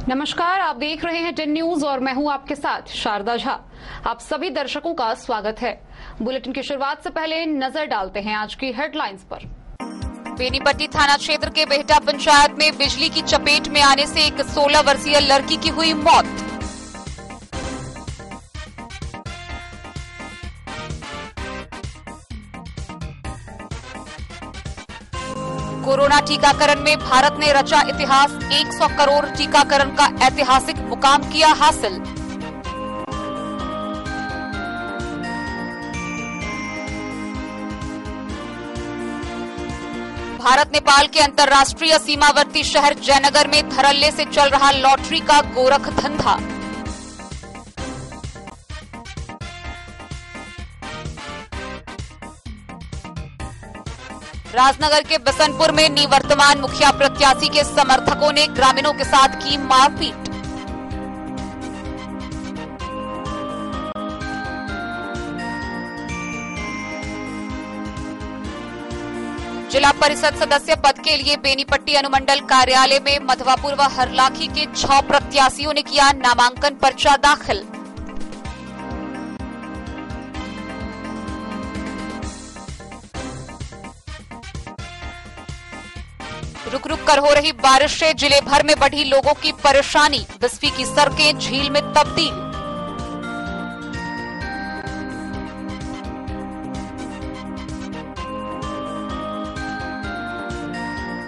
नमस्कार, आप देख रहे हैं 10 न्यूज और मैं हूं आपके साथ शारदा झा। आप सभी दर्शकों का स्वागत है। बुलेटिन की शुरुआत से पहले नजर डालते हैं आज की हेडलाइंस पर। बेनीपट्टी थाना क्षेत्र के बेहटा पंचायत में बिजली की चपेट में आने से एक 16 वर्षीय लड़की की हुई मौत। कोरोना टीकाकरण में भारत ने रचा इतिहास, 100 करोड़ टीकाकरण का ऐतिहासिक मुकाम किया हासिल। भारत नेपाल के अंतर्राष्ट्रीय सीमावर्ती शहर जयनगर में धड़ल्ले से चल रहा लॉटरी का गोरख धंधा। राजनगर के बसंतपुर में निवर्तमान मुखिया प्रत्याशी के समर्थकों ने ग्रामीणों के साथ की मारपीट। जिला परिषद सदस्य पद के लिए बेनीपट्टी अनुमंडल कार्यालय में मधवापुर व हरलाखी के 6 प्रत्याशियों ने किया नामांकन पर्चा दाखिल। रुक रुक कर हो रही बारिश से जिले भर में बढ़ी लोगों की परेशानी, बिस्फी की सड़कें झील में तब्दील।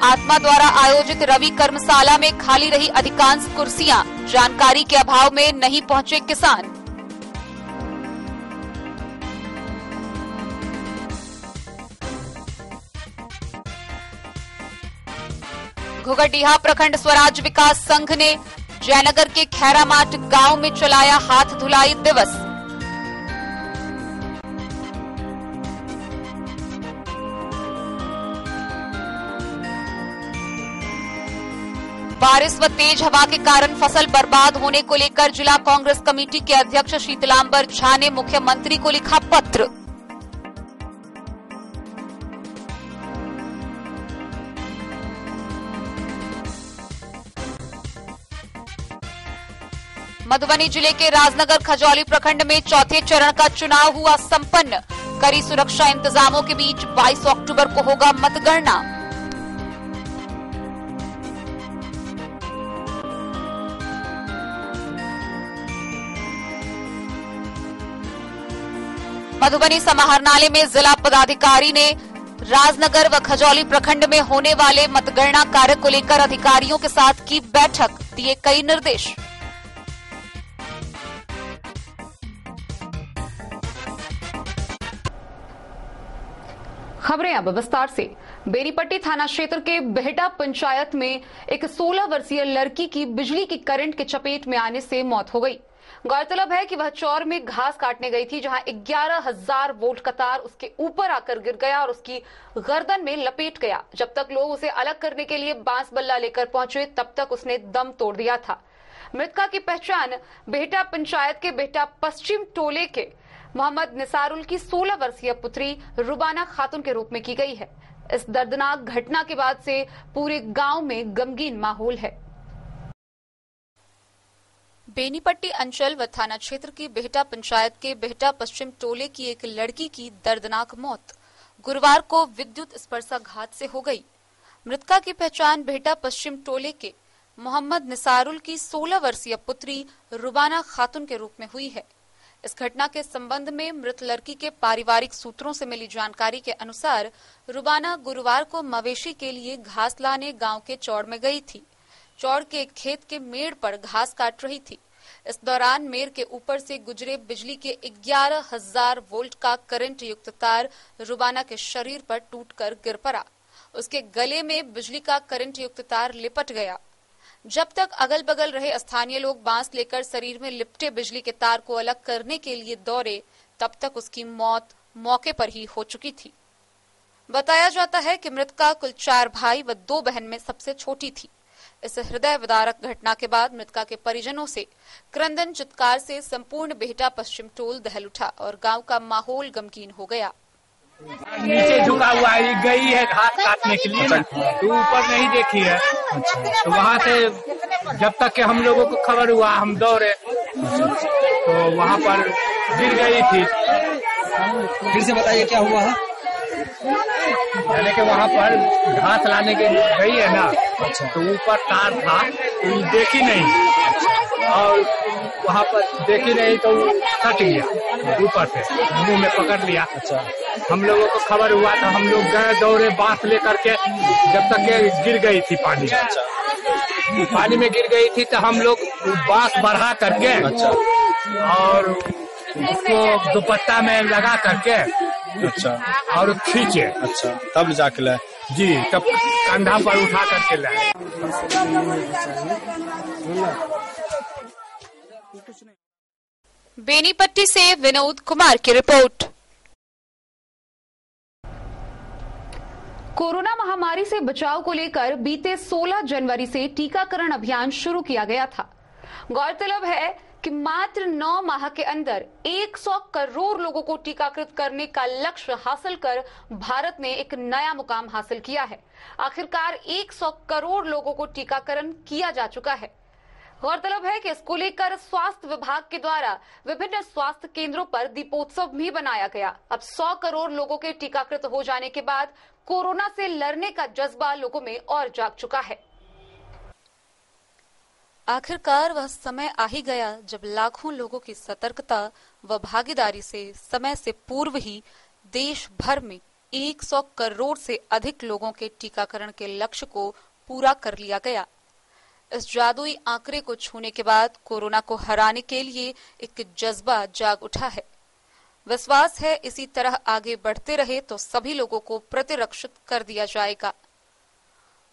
आत्मा द्वारा आयोजित रवि कर्मशाला में खाली रही अधिकांश कुर्सियां, जानकारी के अभाव में नहीं पहुंचे किसान। घुघडीहा प्रखंड स्वराज विकास संघ ने जयनगर के खैरामाट गांव में चलाया हाथ धुलाई दिवस। बारिश व तेज हवा के कारण फसल बर्बाद होने को लेकर जिला कांग्रेस कमेटी के अध्यक्ष शीतलांबर झा ने मुख्यमंत्री को लिखा पत्र। मधुबनी जिले के राजनगर खजौली प्रखंड में चौथे चरण का चुनाव हुआ संपन्न। कड़ी सुरक्षा इंतजामों के बीच 22 अक्टूबर को होगा मतगणना। मधुबनी समाहरणालय में जिला पदाधिकारी ने राजनगर व खजौली प्रखंड में होने वाले मतगणना कार्य को लेकर अधिकारियों के साथ की बैठक, दिए कई निर्देश। खबरें अब विस्तार से। बेनीपट्टी थाना क्षेत्र के बेहटा पंचायत में एक 16 वर्षीय लड़की की बिजली की करंट के चपेट में आने से मौत हो गई। गौरतलब है कि वह चौर में घास काटने गई थी, जहां 11,000 वोल्ट का तार उसके ऊपर आकर गिर गया और उसकी गर्दन में लपेट गया। जब तक लोग उसे अलग करने के लिए बांस बल्ला लेकर पहुंचे, तब तक उसने दम तोड़ दिया था। मृतका की पहचान बेहटा पंचायत के बेहटा पश्चिम टोले के मोहम्मद निसारुल की 16 वर्षीय पुत्री रुबाना खातून के रूप में की गई है। इस दर्दनाक घटना के बाद से पूरे गांव में गमगीन माहौल है। बेनीपट्टी अंचल व थाना क्षेत्र की बेहटा पंचायत के बेहटा पश्चिम टोले की एक लड़की की दर्दनाक मौत गुरुवार को विद्युत स्पर्शाघात से हो गई। मृतका की पहचान बेहटा पश्चिम टोले के मोहम्मद निसारुल की 16 वर्षीय पुत्री रुबाना खातून के रूप में हुई है। इस घटना के संबंध में मृत लड़की के पारिवारिक सूत्रों से मिली जानकारी के अनुसार रुबाना गुरुवार को मवेशी के लिए घास लाने गांव के चौड़ में गई थी। चौड़ के एक खेत के मेड़ पर घास काट रही थी। इस दौरान मेड़ के ऊपर से गुजरे बिजली के 11,000 वोल्ट का करंट युक्त तार रुबाना के शरीर पर टूटकर गिर पड़ा। उसके गले में बिजली का करंट युक्त तार लिपट गया। जब तक अगल बगल रहे स्थानीय लोग बांस लेकर शरीर में लिपटे बिजली के तार को अलग करने के लिए दौड़े, तब तक उसकी मौत मौके पर ही हो चुकी थी। बताया जाता है कि मृतका कुल 4 भाई व 2 बहन में सबसे छोटी थी। इस हृदय विदारक घटना के बाद मृतका के परिजनों से क्रंदन चित्कार से संपूर्ण बेहटा पश्चिम टोल दहल उठा और गांव का माहौल गमगीन हो गया। नीचे झुका हुआ है, ये गई है घास काटने के लिए ना, तो ऊपर नहीं देखी है। तो वहाँ से जब तक कि हम लोगों को खबर हुआ हम दौड़े, तो वहाँ पर गिर गई थी। फिर से बताइए क्या हुआ है? यानी कि वहाँ पर घास लाने के लिए गई है ना, तो ऊपर तार था तो देखी नहीं, और वहाँ पर देखी नहीं तो कट गया ऊपर से, मुंह में पकड़ लिया। हम लोगों को खबर हुआ तो हम लोग गए दौड़े बांस लेकर के, जब तक के गिर गई थी पानी में गिर गई थी, तो हम लोग बांस बढ़ा करके और उसको दुपट्टा में लगा करके और खींचे। तब जाके लाए जी, तब कंधा पर उठा करके लाए। बेनीपट्टी से विनोद कुमार की रिपोर्ट। कोरोना महामारी से बचाव को लेकर बीते 16 जनवरी से टीकाकरण अभियान शुरू किया गया था। गौरतलब है कि मात्र 9 माह के अंदर 100 करोड़ लोगों को टीकाकृत करने का लक्ष्य हासिल कर भारत ने एक नया मुकाम हासिल किया है। आखिरकार 100 करोड़ लोगों को टीकाकरण किया जा चुका है। गौरतलब है कि इसको लेकर स्वास्थ्य विभाग के द्वारा विभिन्न स्वास्थ्य केंद्रों पर दीपोत्सव भी बनाया गया। अब 100 करोड़ लोगों के टीकाकृत हो जाने के बाद कोरोना से लड़ने का जज्बा लोगों में और जाग चुका है। आखिरकार वह समय आ ही गया जब लाखों लोगों की सतर्कता व भागीदारी से समय से पूर्व ही देश भर में 100 करोड़ से अधिक लोगों के टीकाकरण के लक्ष्य को पूरा कर लिया गया। इस जादुई आंकड़े को छूने के बाद कोरोना को हराने के लिए एक जज्बा जाग उठा है। विश्वास है इसी तरह आगे बढ़ते रहे तो सभी लोगों को प्रतिरक्षित कर दिया जाएगा।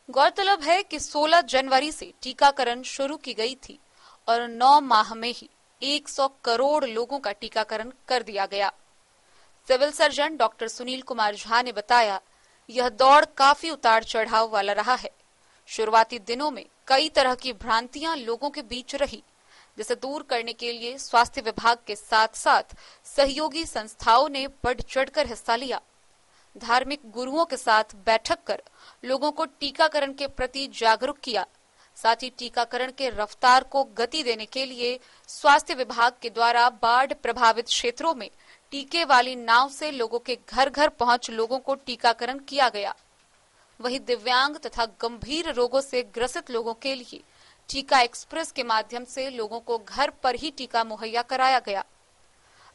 गौरतलब है कि 16 जनवरी से टीकाकरण शुरू की गई थी और 9 माह में ही 100 करोड़ लोगों का टीकाकरण कर दिया गया। Civil surgeon doctor Sunil Kumar Jha ने बताया, यह दौड़ काफी उतार चढ़ाव वाला रहा है। शुरुआती दिनों में कई तरह की भ्रांतियां लोगों के बीच रही, जिसे दूर करने के लिए स्वास्थ्य विभाग के साथ साथ सहयोगी संस्थाओं ने बढ़ चढ़कर हिस्सा लिया। धार्मिक गुरुओं के साथ बैठक कर लोगों को टीकाकरण के प्रति जागरूक किया। साथ ही टीकाकरण के रफ्तार को गति देने के लिए स्वास्थ्य विभाग के द्वारा बाढ़ प्रभावित क्षेत्रों में टीके वाली नाव से लोगों के घर घर पहुंच लोगों को टीकाकरण किया गया। वहीं दिव्यांग तथा गंभीर रोगों से ग्रसित लोगों के लिए टीका एक्सप्रेस के माध्यम से लोगों को घर पर ही टीका मुहैया कराया गया।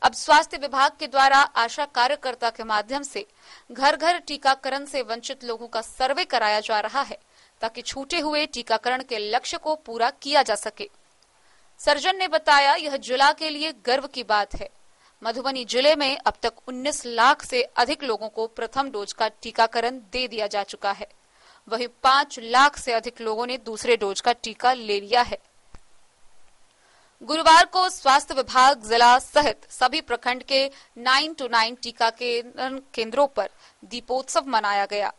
अब स्वास्थ्य विभाग के द्वारा आशा कार्यकर्ता के माध्यम से घर घर टीकाकरण से वंचित लोगों का सर्वे कराया जा रहा है, ताकि छूटे हुए टीकाकरण के लक्ष्य को पूरा किया जा सके। सर्जन ने बताया, यह जिला के लिए गर्व की बात है। मधुबनी जिले में अब तक 19 लाख से अधिक लोगों को प्रथम डोज का टीकाकरण दे दिया जा चुका है। वहीं 5 लाख से अधिक लोगों ने दूसरे डोज का टीका ले लिया है। गुरुवार को स्वास्थ्य विभाग जिला सहित सभी प्रखंड के 9 to 9 टीकाकरण केंद्रों पर दीपोत्सव मनाया गया।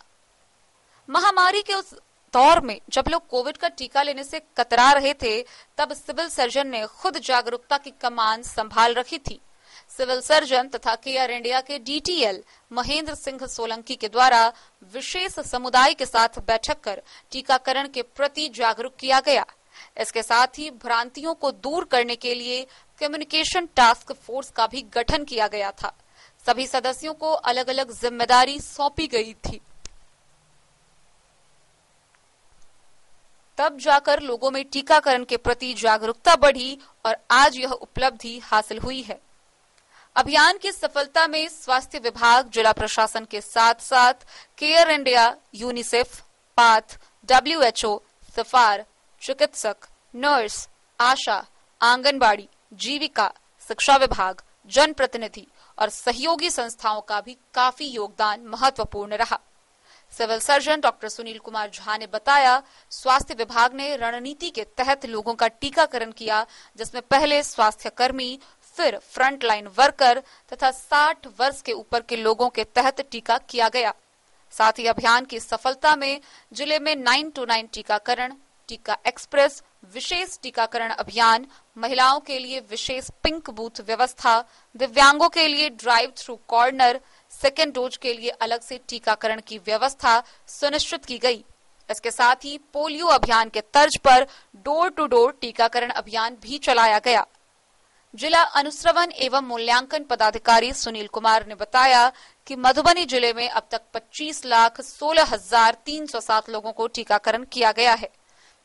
महामारी के उस दौर में जब लोग कोविड का टीका लेने से कतरा रहे थे, तब सिविल सर्जन ने खुद जागरूकता की कमान संभाल रखी थी। सिविल सर्जन तथा केयर इंडिया के DTL महेंद्र सिंह सोलंकी के द्वारा विशेष समुदाय के साथ बैठक कर टीकाकरण के प्रति जागरूक किया गया। इसके साथ ही भ्रांतियों को दूर करने के लिए कम्युनिकेशन टास्क फोर्स का भी गठन किया गया था। सभी सदस्यों को अलग अलग जिम्मेदारी सौंपी गई थी। तब जाकर लोगों में टीकाकरण के प्रति जागरूकता बढ़ी और आज यह उपलब्धि हासिल हुई है। अभियान की सफलता में स्वास्थ्य विभाग, जिला प्रशासन के साथ साथ care India, UNICEF, path, WHO, सफार, चिकित्सक, नर्स, आशा, आंगनबाड़ी, जीविका, शिक्षा विभाग, जनप्रतिनिधि और सहयोगी संस्थाओं का भी काफी योगदान महत्वपूर्ण रहा। Civil surgeon doctor Sunil Kumar Jha ने बताया, स्वास्थ्य विभाग ने रणनीति के तहत लोगों का टीकाकरण किया, जिसमें पहले स्वास्थ्य कर्मी, फिर फ्रंटलाइन वर्कर तथा 60 वर्ष के ऊपर के लोगों के तहत टीका किया गया। साथ ही अभियान की सफलता में जिले में 9 to 9 टीकाकरण, टीका एक्सप्रेस, विशेष टीकाकरण अभियान, महिलाओं के लिए विशेष पिंक बूथ व्यवस्था, दिव्यांगों के लिए drive through corner, second dose के लिए अलग से टीकाकरण की व्यवस्था सुनिश्चित की गई। इसके साथ ही पोलियो अभियान के तर्ज पर डोर टू डोर टीकाकरण अभियान भी चलाया गया। जिला अनुश्रवण एवं मूल्यांकन पदाधिकारी सुनील कुमार ने बताया कि मधुबनी जिले में अब तक 25,16,307 लोगों को टीकाकरण किया गया है,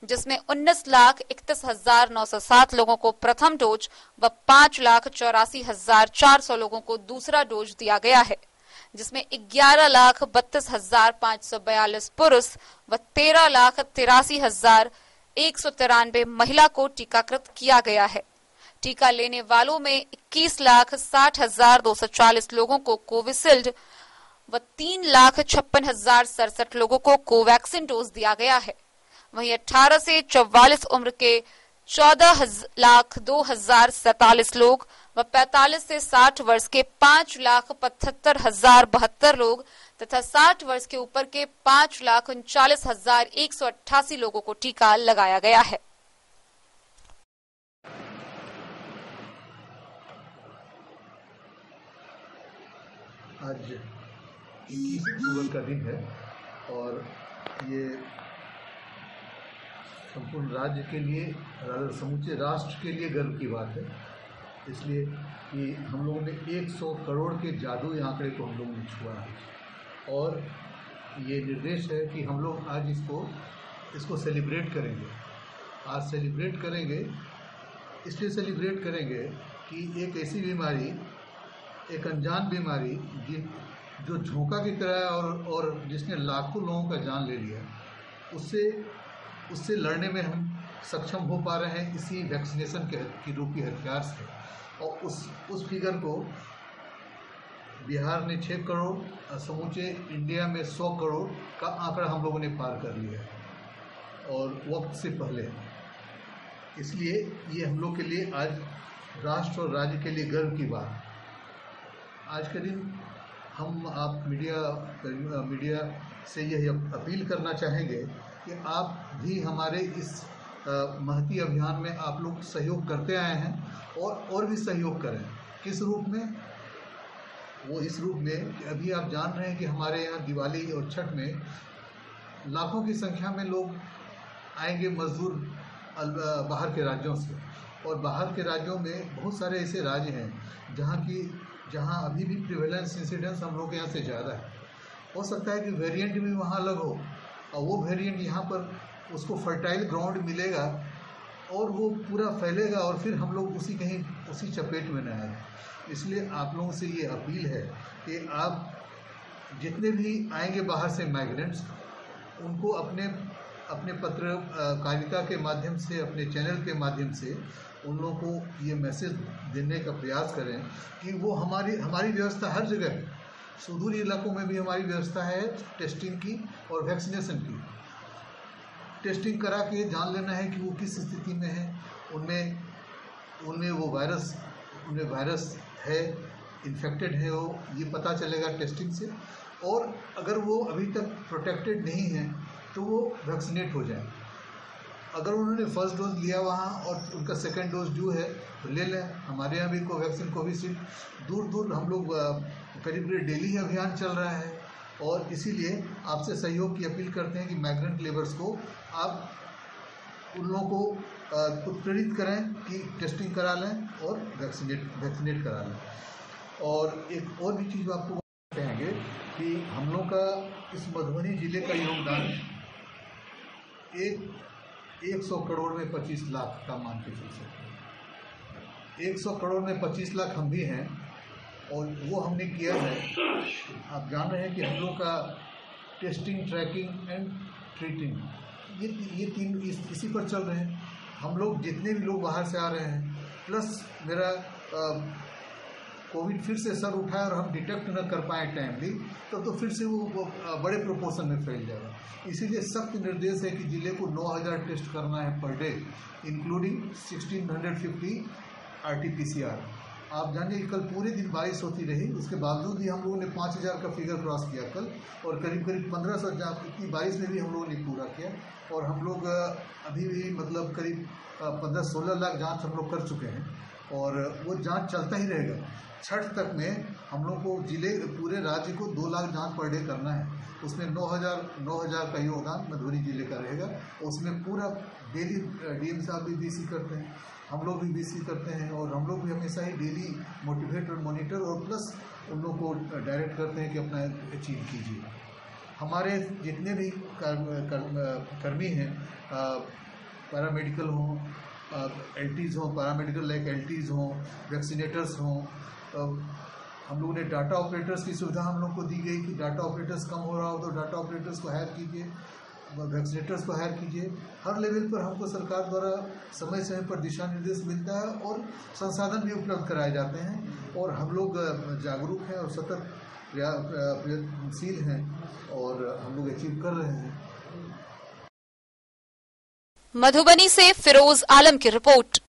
जिसमें 19,31,907 लोगों को प्रथम डोज व 5,84,400 लोगों को दूसरा डोज दिया गया है, जिसमें 11,32,542 पुरुष व 13,83,193 महिला को टीकाकृत किया गया है। टीका लेने वालों में 21,60,240 लोगों को कोविशील्ड व 3,56,067 लोगों को कोवैक्सीन डोज दिया गया है। वहीं 18 से 44 उम्र के 14,02,047 लोग व 45 से 60 वर्ष के 5,75,072 लोग तथा 60 वर्ष के ऊपर के 5,39,188 लोगों को टीका लगाया गया है। आज 21 अक्टूबर का दिन है और ये संपूर्ण राज्य के लिए, समूचे राष्ट्र के लिए गर्व की बात है, इसलिए कि हम लोगों ने 100 करोड़ के जादुई आंकड़े को हम लोगों ने छुआ है और ये निर्देश है कि हम लोग आज इसको सेलिब्रेट करेंगे। आज सेलिब्रेट करेंगे, इसलिए सेलिब्रेट करेंगे कि एक ऐसी बीमारी, एक अनजान बीमारी जो झोंका की तरह है और जिसने लाखों लोगों का जान ले लिया, उससे लड़ने में हम सक्षम हो पा रहे हैं इसी वैक्सीनेशन की रूपी हथियार से। और उस फिगर को बिहार ने 6 करोड़, समूचे इंडिया में 100 करोड़ का आंकड़ा हम लोगों ने पार कर लिया है और वक्त से पहले। इसलिए ये हम लोग के लिए आज राष्ट्र और राज्य के लिए गर्व की बात। आज के दिन आप मीडिया से यही अपील करना चाहेंगे कि आप भी हमारे इस महती अभियान में आप लोग सहयोग करते आए हैं और भी सहयोग करें। किस रूप में? वो इस रूप में कि अभी आप जान रहे हैं कि हमारे यहाँ दिवाली और छठ में लाखों की संख्या में लोग आएंगे, मजदूर बाहर के राज्यों से, और बाहर के राज्यों में बहुत सारे ऐसे राज्य हैं जहाँ अभी भी प्रिवेलेंस इंसिडेंस हम लोग के यहाँ से ज़्यादा है। हो सकता है कि वेरिएंट भी वहाँ अलग हो और वो वेरिएंट यहाँ पर उसको फर्टाइल ग्राउंड मिलेगा और वो पूरा फैलेगा और फिर हम लोग उसी चपेट में न आए। इसलिए आप लोगों से ये अपील है कि आप जितने भी आएंगे बाहर से माइग्रेंट्स, उनको अपने पत्रकारिता के माध्यम से, अपने चैनल के माध्यम से उन लोगों को ये मैसेज देने का प्रयास करें कि वो हमारी व्यवस्था हर जगह है। सुदूर इलाकों में भी हमारी व्यवस्था है टेस्टिंग की और वैक्सीनेशन की। टेस्टिंग करा के जान लेना है कि वो किस स्थिति में है, उनमें वो वायरस है, इन्फेक्टेड है, वो ये पता चलेगा टेस्टिंग से। और अगर वो अभी तक प्रोटेक्टेड नहीं है तो वो वैक्सीनेट हो जाए। अगर उन्होंने फर्स्ट डोज लिया वहाँ और उनका सेकंड डोज ड्यू है तो ले लें। हमारे यहाँ भी कोवैक्सीन, कोविशील्ड दूर हम लोग करीब डेली अभियान चल रहा है और इसीलिए आपसे सहयोग की अपील करते हैं कि माइग्रेंट लेबर्स को आप उन लोगों को उत्प्रेरित करें कि टेस्टिंग करा लें और वैक्सीनेट करा लें। और एक और भी चीज़ आपको कहेंगे कि हम लोग का इस मधुबनी जिले का योगदान 100 करोड़ में 25 लाख का मान के चल सकते हैं। 100 करोड़ में 25 लाख हम भी हैं और वो हमने किया है। आप जान रहे हैं कि हम लोग का टेस्टिंग, ट्रैकिंग एंड ट्रीटिंग ये तीन इसी पर चल रहे हैं। हम लोग जितने भी लोग बाहर से आ रहे हैं, प्लस मेरा कोविड फिर से सर उठाए और हम डिटेक्ट न कर पाए टाइमली तो फिर से वो बड़े प्रोपोर्शन में फैल जाएगा। इसीलिए सख्त निर्देश है कि जिले को 9,000 टेस्ट करना है पर डे, इंक्लूडिंग 1650 RT-PCR। आप जानिए कि कल पूरे दिन बारिश होती रही, उसके बावजूद भी हम लोगों ने 5,000 का फिगर क्रॉस किया कल, और करीब 1500 जाँच इतनी बारिश में भी हम लोगों ने पूरा किया। और हम लोग अभी भी मतलब करीब 15-16 लाख जाँच हम लोग कर चुके हैं और वो जांच चलता ही रहेगा। छठ तक में हम लोग को जिले पूरे राज्य को 2 लाख जांच पर डे करना है। उसमें 9,000 का योगदान मधुबनी जिले का रहेगा। उसमें पूरा डेली डीएम साहब भी बीसी करते हैं, हम लोग भी बीसी करते हैं, और हम लोग भी हमेशा ही डेली मोटिवेट और मॉनिटर और प्लस उन लोग को डायरेक्ट करते हैं कि अपना अचीव कीजिए। हमारे जितने भी कर्मी हैं, पैरामेडिकल हों, एलटीज़ हों, पैरामेडिकल लाइक एलटीज़ हों, वैक्सीनेटर्स हों, हम लोगों ने डाटा ऑपरेटर्स की सुविधा हम लोग को दी गई कि डाटा ऑपरेटर्स कम हो रहा हो तो डाटा ऑपरेटर्स को हायर कीजिए, वैक्सीनेटर्स को हायर कीजिए। हर लेवल पर हमको सरकार द्वारा समय समय पर दिशा निर्देश मिलता है और संसाधन भी उपलब्ध कराए जाते हैं, और हम लोग जागरूक हैं और सतत प्रयत्नशील हैं और हम लोग अचीव कर रहे हैं। मधुबनी से फिरोज आलम की रिपोर्ट।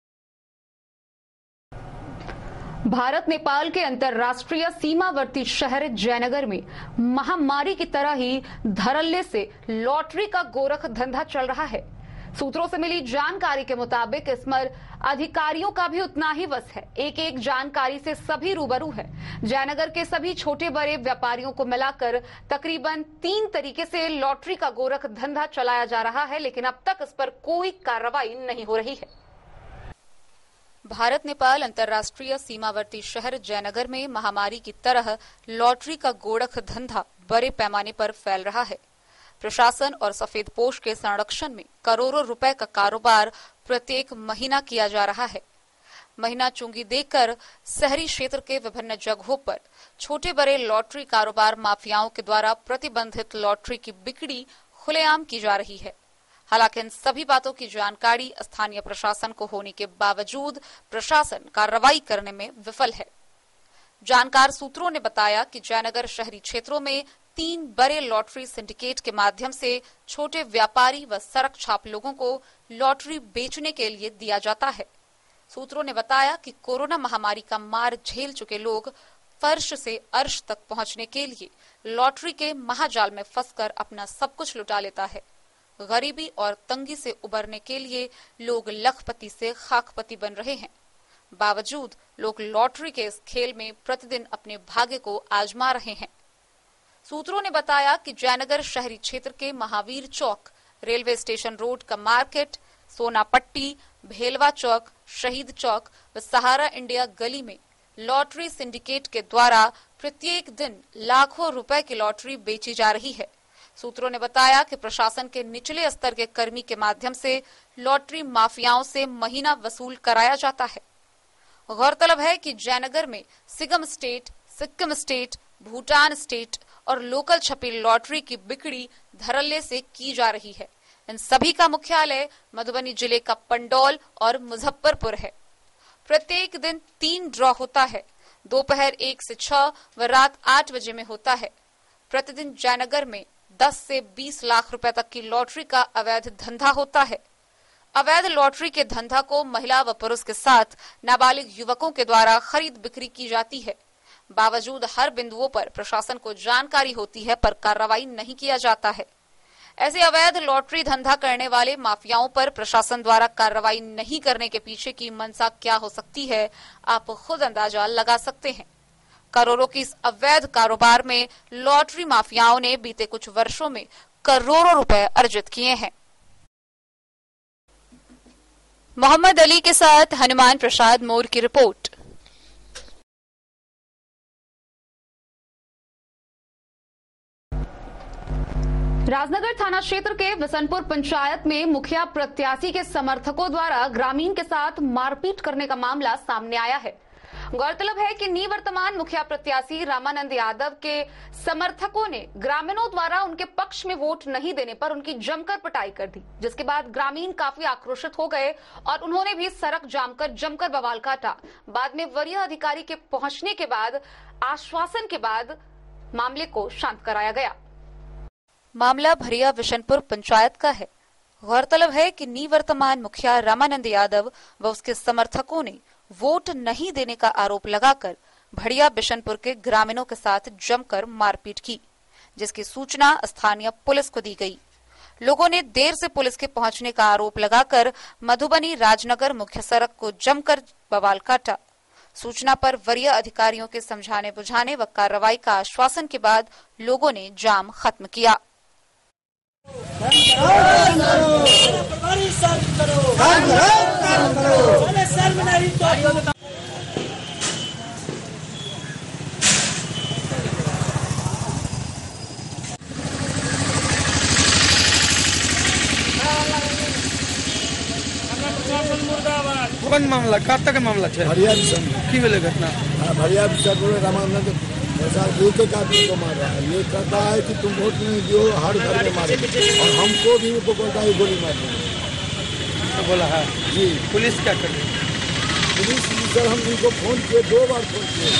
भारत नेपाल के अंतर्राष्ट्रीय सीमावर्ती शहर जयनगर में महामारी की तरह ही धड़ल्ले से लॉटरी का गोरख धंधा चल रहा है। सूत्रों से मिली जानकारी के मुताबिक इसमें अधिकारियों का भी उतना ही वश है। एक जानकारी से सभी रूबरू है। जयनगर के सभी छोटे बड़े व्यापारियों को मिलाकर तकरीबन 3 तरीके से लॉटरी का गोरख धंधा चलाया जा रहा है, लेकिन अब तक इस पर कोई कार्रवाई नहीं हो रही है। भारत नेपाल अंतर्राष्ट्रीय सीमावर्ती शहर जयनगर में महामारी की तरह लॉटरी का गोरख धंधा बड़े पैमाने पर फैल रहा है। प्रशासन और सफेद पोश के संरक्षण में करोड़ों रुपए का कारोबार प्रत्येक महीना किया जा रहा है। महीना चुंगी देकर शहरी क्षेत्र के विभिन्न जगहों पर छोटे बड़े लॉटरी कारोबार माफियाओं के द्वारा प्रतिबंधित लॉटरी की बिक्री खुलेआम की जा रही है। हालांकि इन सभी बातों की जानकारी स्थानीय प्रशासन को होने के बावजूद प्रशासन कार्रवाई करने में विफल है। जानकार सूत्रों ने बताया कि जयनगर शहरी क्षेत्रों में 3 बड़े लॉटरी सिंडिकेट के माध्यम से छोटे व्यापारी व सड़क छाप लोगों को लॉटरी बेचने के लिए दिया जाता है। सूत्रों ने बताया कि कोरोना महामारी का मार झेल चुके लोग फर्श से अर्श तक पहुंचने के लिए लॉटरी के महाजाल में फंसकर अपना सब कुछ लुटा लेता है। गरीबी और तंगी से उबरने के लिए लोग लखपति से खाकपति बन रहे हैं। बावजूद लोग लॉटरी के इस खेल में प्रतिदिन अपने भाग्य को आजमा रहे हैं। सूत्रों ने बताया कि जयनगर शहरी क्षेत्र के महावीर चौक, रेलवे स्टेशन रोड का मार्केट, सोनापट्टी, भेलवा चौक, शहीद चौक व सहारा इंडिया गली में लॉटरी सिंडिकेट के द्वारा प्रत्येक दिन लाखों रुपए की लॉटरी बेची जा रही है। सूत्रों ने बताया कि प्रशासन के निचले स्तर के कर्मी के माध्यम से लॉटरी माफियाओं से महीना वसूल कराया जाता है। गौरतलब है कि जयनगर में सिगम state, Sikkim state, Bhutan state और लोकल छपी लॉटरी की बिक्री धड़ल्ले से की जा रही है। इन सभी का मुख्यालय मधुबनी जिले का पंडौल और मुजफ्फरपुर है। प्रत्येक दिन 3 ड्रॉ होता है। दोपहर 1 से 6 व रात 8 बजे में होता है। प्रतिदिन जयनगर में 10 से 20 लाख रुपए तक की लॉटरी का अवैध धंधा होता है। अवैध लॉटरी के धंधा को महिला व पुरुष के साथ नाबालिग युवकों के द्वारा खरीद बिक्री की जाती है। बावजूद हर बिंदुओं पर प्रशासन को जानकारी होती है, पर कार्रवाई नहीं किया जाता है। ऐसे अवैध लॉटरी धंधा करने वाले माफियाओं पर प्रशासन द्वारा कार्रवाई नहीं करने के पीछे की मंशा क्या हो सकती है, आप खुद अंदाजा लगा सकते हैं। करोड़ों की इस अवैध कारोबार में लॉटरी माफियाओं ने बीते कुछ वर्षों में करोड़ों रुपए अर्जित किए हैं। मोहम्मद अली के साथ हनुमान प्रसाद मोर की रिपोर्ट। राजनगर थाना क्षेत्र के वसंतपुर पंचायत में मुखिया प्रत्याशी के समर्थकों द्वारा ग्रामीण के साथ मारपीट करने का मामला सामने आया है। गौरतलब है कि निवर्तमान मुखिया प्रत्याशी रामानंद यादव के समर्थकों ने ग्रामीणों द्वारा उनके पक्ष में वोट नहीं देने पर उनकी जमकर पिटाई कर दी, जिसके बाद ग्रामीण काफी आक्रोशित हो गए और उन्होंने भी सड़क जाम कर जमकर बवाल काटा। बाद में वरीय अधिकारी के पहुंचने के बाद आश्वासन के बाद मामले को शांत कराया गया। मामला भरिया विशनपुर पंचायत का है। गौरतलब है कि निवर्तमान मुखिया रामानंद यादव व उसके समर्थकों ने वोट नहीं देने का आरोप लगाकर भड़िया बिशनपुर के ग्रामीणों के साथ जमकर मारपीट की, जिसकी सूचना स्थानीय पुलिस को दी गई। लोगों ने देर से पुलिस के पहुंचने का आरोप लगाकर मधुबनी राजनगर मुख्य सड़क को जमकर बवाल काटा। सूचना पर वरीय अधिकारियों के समझाने बुझाने व कार्रवाई का आश्वासन के बाद लोगों ने जाम खत्म किया। कौन मामला कत मामला है? भरिया विषय की भेले घटना? भरिया विषय बोले रामानंद एक एक आदमी को मार रहा है। ये कहता है कि तुम वोट नहीं दियो, हर घर में मारे और हमको भी पकड़ता है, गोली मार रहे हैं। तो बोला है जी पुलिस क्या कर रही? पुलिस सर हम इनको फोन किए, 2 बार फोन किए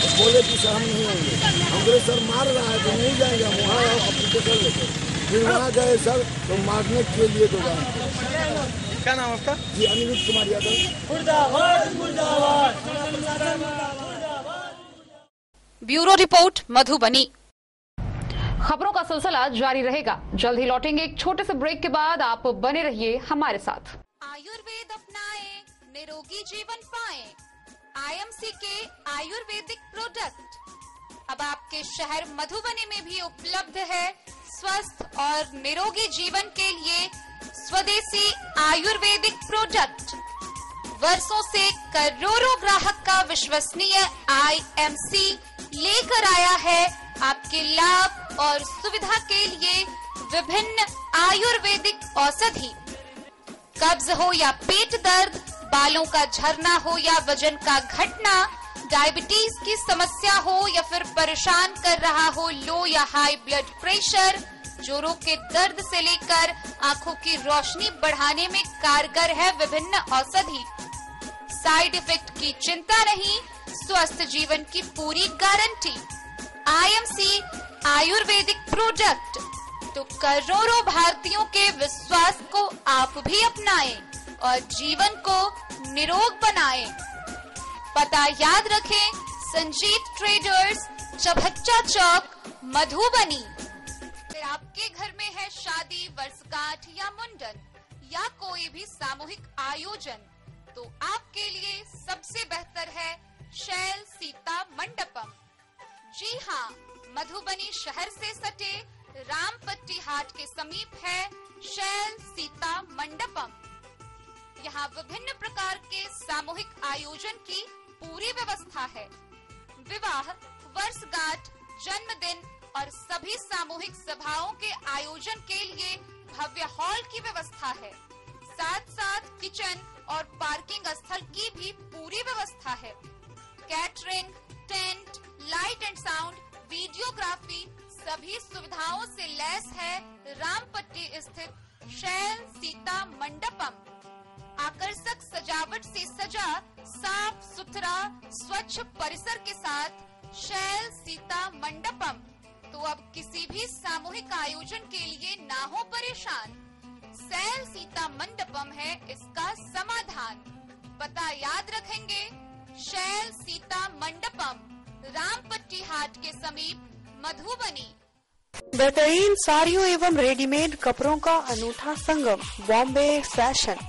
तो बोले कि सर हम नहीं आएंगे। हम बोले सर मार रहा है तो नहीं जाएंगे, हम वहाँ अप्लीकेशन लेकर फिर वहाँ गए सर तो मारने के लिए तो गए। क्या नाम आपका? जी अनिरुद्ध कुमार यादव। Bureau report Madhubani. खबरों का सिलसिला जारी रहेगा। जल्द ही लौटेंगे एक छोटे से ब्रेक के बाद। आप बने रहिए हमारे साथ। आयुर्वेद अपनाएं, निरोगी जीवन पाएं। IMC के आयुर्वेदिक प्रोडक्ट अब आपके शहर मधुबनी में भी उपलब्ध है। स्वस्थ और निरोगी जीवन के लिए स्वदेशी आयुर्वेदिक प्रोडक्ट वर्षों से करोड़ों ग्राहक का विश्वसनीय IMC लेकर आया है आपके लाभ और सुविधा के लिए विभिन्न आयुर्वेदिक औषधि। कब्ज हो या पेट दर्द, बालों का झरना हो या वजन का घटना, डायबिटीज की समस्या हो या फिर परेशान कर रहा हो लो या हाई ब्लड प्रेशर, जोड़ों के दर्द से लेकर आंखों की रोशनी बढ़ाने में कारगर है विभिन्न औषधि। साइड इफेक्ट की चिंता नहीं, स्वस्थ जीवन की पूरी गारंटी। IMC आयुर्वेदिक प्रोडक्ट तो करोड़ों भारतीयों के विश्वास को आप भी अपनाएं और जीवन को निरोग बनाएं। पता याद रखें, संजीत ट्रेडर्स, चभच्चा चौक, मधुबनी। आपके घर में है शादी, वर्षगांठ या मुंडन या कोई भी सामूहिक आयोजन, तो आपके लिए सबसे बेहतर है शैल सीता मंडपम। जी हाँ, मधुबनी शहर से सटे रामपट्टी हाट के समीप है शैल सीता मंडपम। यहाँ विभिन्न प्रकार के सामूहिक आयोजन की पूरी व्यवस्था है। विवाह, वर्षगांठ, जन्मदिन और सभी सामूहिक सभाओं के आयोजन के लिए भव्य हॉल की व्यवस्था है। साथ साथ किचन और पार्किंग स्थल की भी पूरी व्यवस्था है। Catering, tent, light and sound, videography सभी सुविधाओं से लैस है रामपट्टी स्थित शैल सीता मंडपम। आकर्षक सजावट से सजा साफ सुथरा स्वच्छ परिसर के साथ शैल सीता मंडपम। तो अब किसी भी सामूहिक आयोजन के लिए ना हो परेशान, शैल सीता मंडपम है इसका समाधान। पता याद रखेंगे, शैल सीता मंडपम, रामपट्टी हाट के समीप, मधुबनी। बेहतरीन साड़ियों एवं रेडीमेड कपड़ों का अनूठा संगम, बॉम्बे फैशन।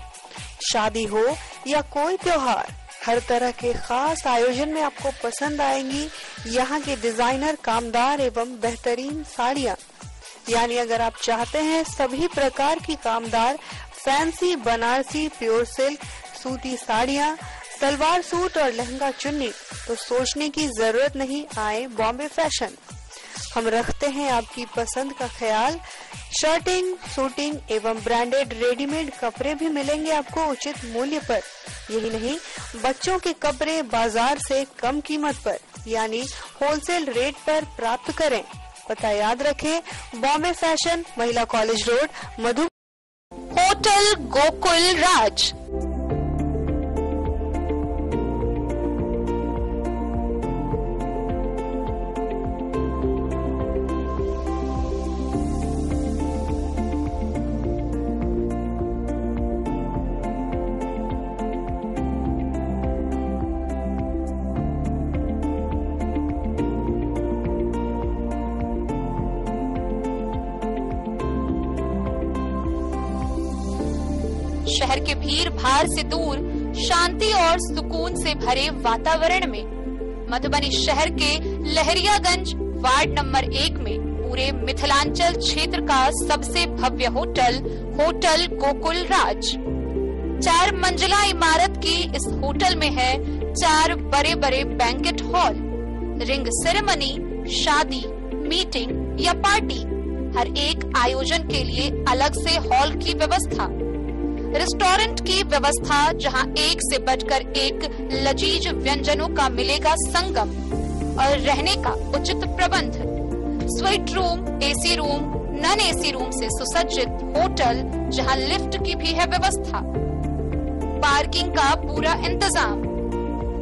शादी हो या कोई त्योहार, हर तरह के खास आयोजन में आपको पसंद आएंगी यहाँ के डिजाइनर, कामदार एवं बेहतरीन साड़ियाँ। यानी अगर आप चाहते हैं सभी प्रकार की कामदार, फैंसी, बनारसी, प्योर सिल्क, सूती साड़ियाँ, सलवार सूट और लहंगा चुन्नी, तो सोचने की जरूरत नहीं, आए बॉम्बे फैशन। हम रखते हैं आपकी पसंद का ख्याल। शर्टिंग, सूटिंग एवं ब्रांडेड रेडीमेड कपड़े भी मिलेंगे आपको उचित मूल्य पर। यही नहीं, बच्चों के कपड़े बाजार से कम कीमत पर यानी होलसेल रेट पर प्राप्त करें। पता याद रखें, बॉम्बे फैशन, महिला कॉलेज रोड, मधु। होटल गोकुल राज। शहर के भीड़ भाड़ से दूर शांति और सुकून से भरे वातावरण में मधुबनी शहर के लहरियागंज वार्ड नंबर 1 में पूरे मिथिलांचल क्षेत्र का सबसे भव्य होटल गोकुल राज 4 मंजिला इमारत की इस होटल में है 4 बड़े बड़े बैंकेट हॉल, रिंग सेरेमनी, शादी, मीटिंग या पार्टी, हर एक आयोजन के लिए अलग से हॉल की व्यवस्था, रेस्टोरेंट की व्यवस्था जहां एक से बढ़कर एक लजीज व्यंजनों का मिलेगा संगम और रहने का उचित प्रबंध, suite room, AC room, non AC room से सुसज्जित होटल जहां लिफ्ट की भी है व्यवस्था, पार्किंग का पूरा इंतजाम।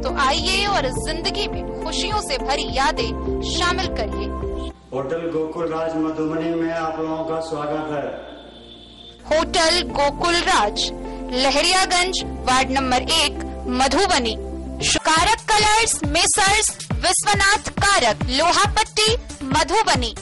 तो आइए और जिंदगी में खुशियों से भरी यादें शामिल करिए। होटल गोकुल राज मधुबनी में आप लोगों का स्वागत है। होटल गोकुल राज, लहरियागंज, वार्ड नंबर 1, मधुबनी। कारक कलर्स, मेसर्स विश्वनाथ कारक, लोहापट्टी, मधुबनी।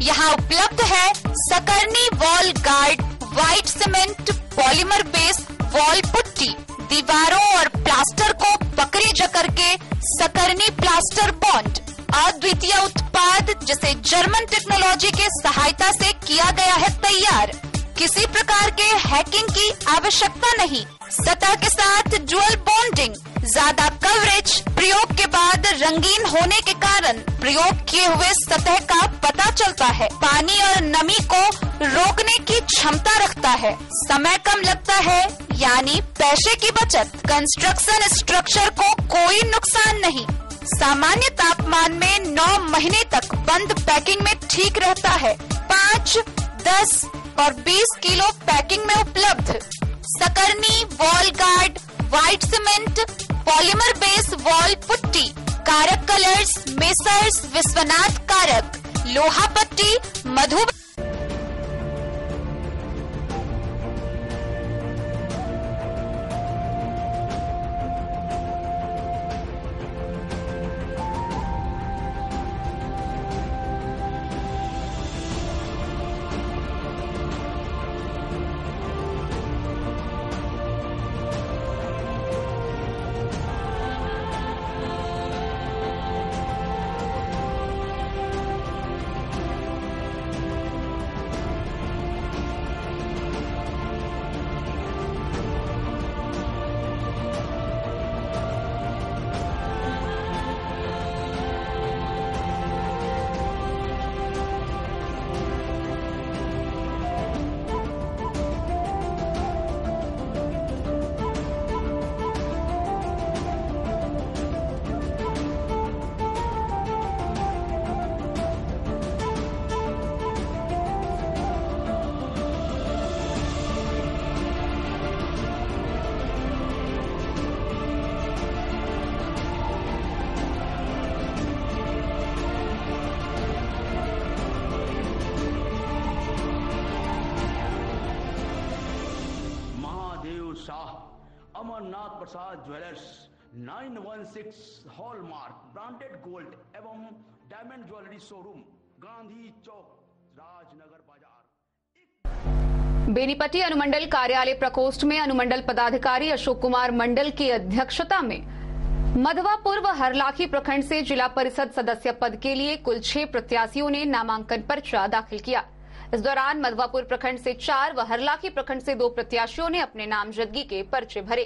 यहाँ उपलब्ध है Sakarni wall guard, white cement, polymer base wall putty, दीवारों और प्लास्टर को पकड़ी जकड़ के सकरनी प्लास्टर बॉन्ड, अद्वितीय उत्पाद जिसे जर्मन टेक्नोलॉजी के सहायता से किया गया है तैयार। किसी प्रकार के हैकिंग की आवश्यकता नहीं। सतह के साथ डुअल बॉन्डिंग, ज्यादा कवरेज, प्रयोग के बाद रंगीन होने के कारण प्रयोग किए हुए सतह का पता चलता है। पानी और नमी को रोकने की क्षमता रखता है। समय कम लगता है, यानी पैसे की बचत। कंस्ट्रक्शन स्ट्रक्चर को कोई नुकसान नहीं। सामान्य तापमान में 9 महीने तक बंद पैकिंग में ठीक रहता है। 5, 10 और 20 किलो पैकिंग में उपलब्ध। Sakarni wall guard, white cement, polymer base wall putty, Karak colours, messrs Vishwanath Karak, Lohapatti, Madhubani. Amarnath Prasad jewellers 916 hallmark branded gold एवं diamond jewellery showroom, Gandhi Chowk, Rajnagar बाजार। बेनीपट्टी अनुमंडल कार्यालय प्रकोष्ठ में अनुमंडल पदाधिकारी अशोक कुमार मंडल की अध्यक्षता में मधवापुर व हरलाखी प्रखंड से जिला परिषद सदस्य पद के लिए कुल 6 प्रत्याशियों ने नामांकन पर्चा दाखिल किया। इस दौरान मधवापुर प्रखंड से 4 व हरलाखी प्रखंड से 2 प्रत्याशियों ने अपने नामजदगी के पर्चे भरे।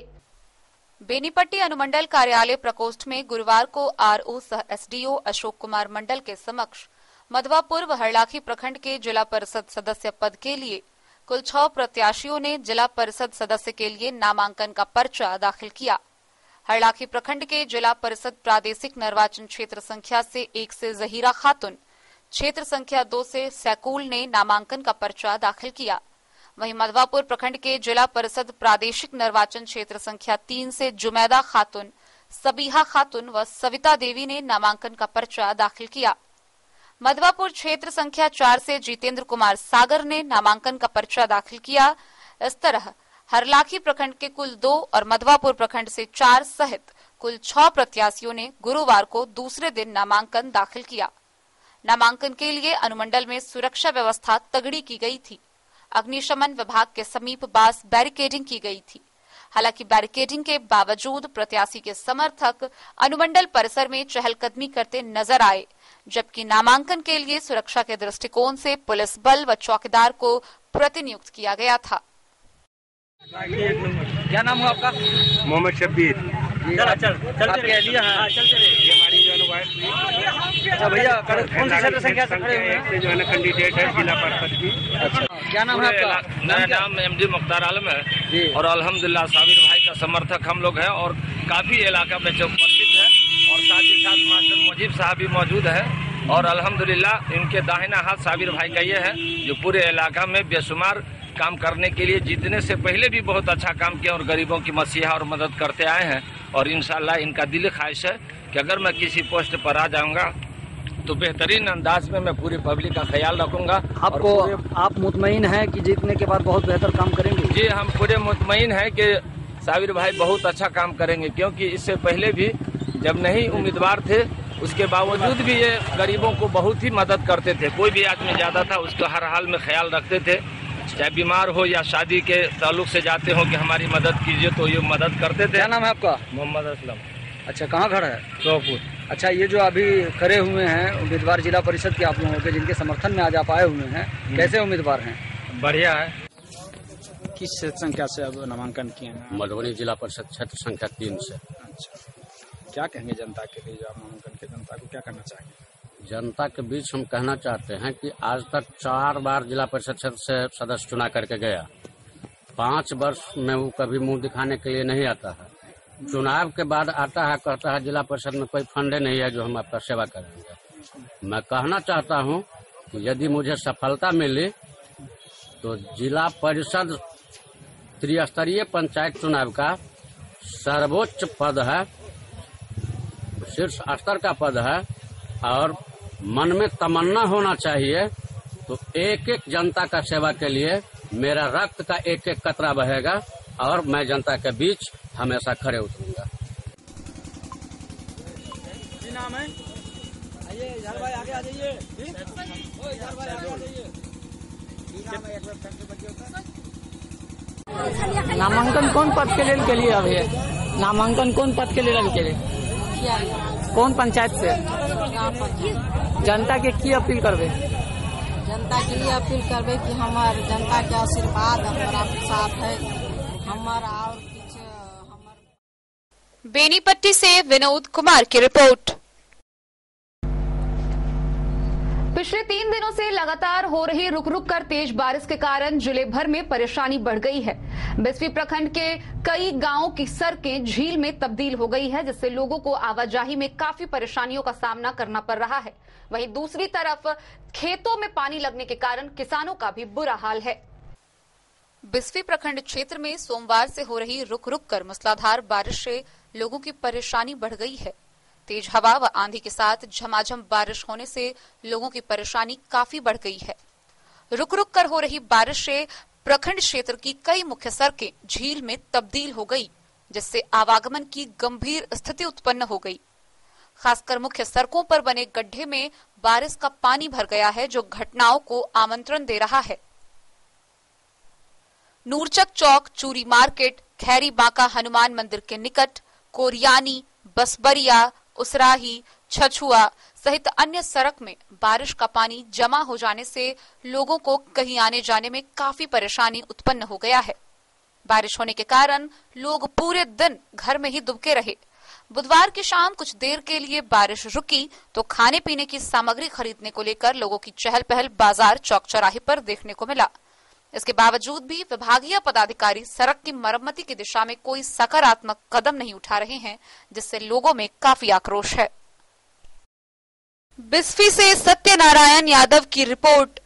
बेनीपट्टी अनुमंडल कार्यालय प्रकोष्ठ में गुरुवार को आरओ सह एसडीओ अशोक कुमार मंडल के समक्ष मधवापुर व हरलाखी प्रखंड के जिला परिषद सदस्य पद के लिए कुल 6 प्रत्याशियों ने जिला परिषद सदस्य के लिए नामांकन का पर्चा दाखिल किया। हरलाखी प्रखंड के जिला परिषद प्रादेशिक निर्वाचन क्षेत्र संख्या से 1 से जहीरा खातून, क्षेत्र संख्या 2 से सैकूल ने नामांकन का पर्चा दाखिल किया। वहीं मधवापुर प्रखंड के जिला परिषद प्रादेशिक निर्वाचन क्षेत्र संख्या 3 से जुमैदा खातून, सबीहा खातून व सविता देवी ने नामांकन का पर्चा दाखिल किया। मधवापुर क्षेत्र संख्या 4 से जितेंद्र कुमार सागर ने नामांकन का पर्चा दाखिल किया। इस तरह हरलाखी प्रखंड के कुल 2 और मधवापुर प्रखंड से 4 सहित कुल 6 प्रत्याशियों ने गुरुवार को दूसरे दिन नामांकन दाखिल किया। नामांकन के लिए अनुमंडल में सुरक्षा व्यवस्था तगड़ी की गई थी। अग्निशमन विभाग के समीप बास बैरिकेडिंग की गई थी। हालांकि बैरिकेडिंग के बावजूद प्रत्याशी के समर्थक अनुमंडल परिसर में चहलकदमी करते नजर आए, जबकि नामांकन के लिए सुरक्षा के दृष्टिकोण से पुलिस बल व चौकीदार को प्रतिनियुक्त किया गया था। क्या नाम है आपका? मोहम्मद शब्बीर। आपके लिए ये हमारी जो अच्छा भैया कौन सी क्षेत्र संख्या से खड़े हुए हैं? जो है ना कैंडिडेट है जिला परिषद की। अच्छा क्या नाम है आपका? मेरा नाम एमडी मुख्तार आलम है और अल्हम्दुलिल्लाह साबिर भाई का समर्थक हम लोग हैं और काफी इलाका में चौकसित है और साथ ही साथ मास्टर मुजीब साहब भी मौजूद है और अल्हम्दुलिल्लाह इनके दाहिना हाथ साबिर भाई का ये है जो पूरे इलाका में बेशुमार काम करने के लिए जीतने से पहले भी बहुत अच्छा काम किया और गरीबों की मसीहा और मदद करते आए हैं और इंशाल्लाह इनका दिल ख्वाहिश है कि अगर मैं किसी पोस्ट पर आ जाऊंगा तो बेहतरीन अंदाज में मैं पूरी पब्लिक का ख्याल रखूंगा। आपको आप मुतमईन हैं कि जीतने के बाद बहुत बेहतर काम करेंगे? जी हम पूरे मुतमईन हैं कि साबिर भाई बहुत अच्छा काम करेंगे, क्योंकि इससे पहले भी जब नहीं उम्मीदवार थे उसके बावजूद भी ये गरीबों को बहुत ही मदद करते थे। कोई भी आदमी ज्यादा था उसका हर हाल में ख्याल रखते थे, चाहे बीमार हो या शादी के ताल्लुक से जाते हो कि हमारी मदद कीजिए तो ये मदद करते थे। क्या नाम है आपका? मोहम्मद असलम। अच्छा कहाँ घर है? सोपुर। अच्छा ये जो अभी खड़े हुए हैं उम्मीदवार जिला परिषद के आप लोगों के, जिनके समर्थन में आज आप आए हुए हैं, कैसे उम्मीदवार हैं? बढ़िया है। किस क्षेत्र संख्या से अब नामांकन किए हैं? मधुबनी जिला परिषद क्षेत्र संख्या 3 से। अच्छा क्या कहेंगे जनता के लिए, आप नामांकन के जनता को क्या करना चाहिए? जनता के बीच हम कहना चाहते हैं कि आज तक 4 बार जिला परिषद क्षेत्र से सदस्य चुना करके गया, 5 वर्ष में वो कभी मुंह दिखाने के लिए नहीं आता है। चुनाव के बाद आता है, कहता है जिला परिषद में कोई फंडे नहीं है जो हम आपका सेवा करेंगे। मैं कहना चाहता हूं कि यदि मुझे सफलता मिली तो जिला परिषद त्रिस्तरीय पंचायत चुनाव का सर्वोच्च पद है, शीर्ष स्तर का पद है और मन में तमन्ना होना चाहिए तो एक एक जनता का सेवा के लिए मेरा रक्त का एक एक कतरा बहेगा और मैं जनता के बीच हमेशा खड़े उतरूंगा। नाम है? आइए यार भाई आगे आ जाइए। नामांकन कौन पद के लिए अभी है? नामांकन कौन पद के लिए के लिए? कौन पंचायत से? जनता के की अपील करबे? जनता के लिए अपील करबे कि हमार जनता के आशीर्वाद हमारा साथ है, हमारा और कुछ हमार। बेनीपट्टी से विनोद कुमार की रिपोर्ट। पिछले 3 दिनों से लगातार हो रही रुक रुक कर तेज बारिश के कारण जिले भर में परेशानी बढ़ गई है। बिस्फी प्रखंड के कई गांवों की सड़कें झील में तब्दील हो गई है, जिससे लोगों को आवाजाही में काफी परेशानियों का सामना करना पड़ रहा है। वहीं दूसरी तरफ खेतों में पानी लगने के कारण किसानों का भी बुरा हाल है। बिस्फी प्रखंड क्षेत्र में सोमवार से हो रही रुक रुक कर मूसलाधार बारिश से लोगों की परेशानी बढ़ गई है। तेज हवा व आंधी के साथ झमाझम बारिश होने से लोगों की परेशानी काफी बढ़ गई है। रुक रुक कर हो रही बारिश से प्रखंड क्षेत्र की कई मुख्य सड़कें झील में तब्दील हो गई, जिससे आवागमन की गंभीर स्थिति उत्पन्न हो गई। खासकर मुख्य सड़कों पर बने गड्ढे में बारिश का पानी भर गया है, जो घटनाओं को आमंत्रण दे रहा है। नूरचक चौक, चूरी मार्केट, खैरी बांका हनुमान मंदिर के निकट, कोरियानी, बसबरिया, उसराही, छछुआ सहित अन्य सड़क में बारिश का पानी जमा हो जाने से लोगों को कहीं आने जाने में काफी परेशानी उत्पन्न हो गया है। बारिश होने के कारण लोग पूरे दिन घर में ही दुबके रहे। बुधवार की शाम कुछ देर के लिए बारिश रुकी तो खाने पीने की सामग्री खरीदने को लेकर लोगों की चहल पहल बाजार चौक चौराहे पर देखने को मिला। इसके बावजूद भी विभागीय पदाधिकारी सड़क की मरम्मती की दिशा में कोई सकारात्मक कदम नहीं उठा रहे हैं, जिससे लोगों में काफी आक्रोश है। बिस्फी से सत्यनारायण यादव की रिपोर्ट।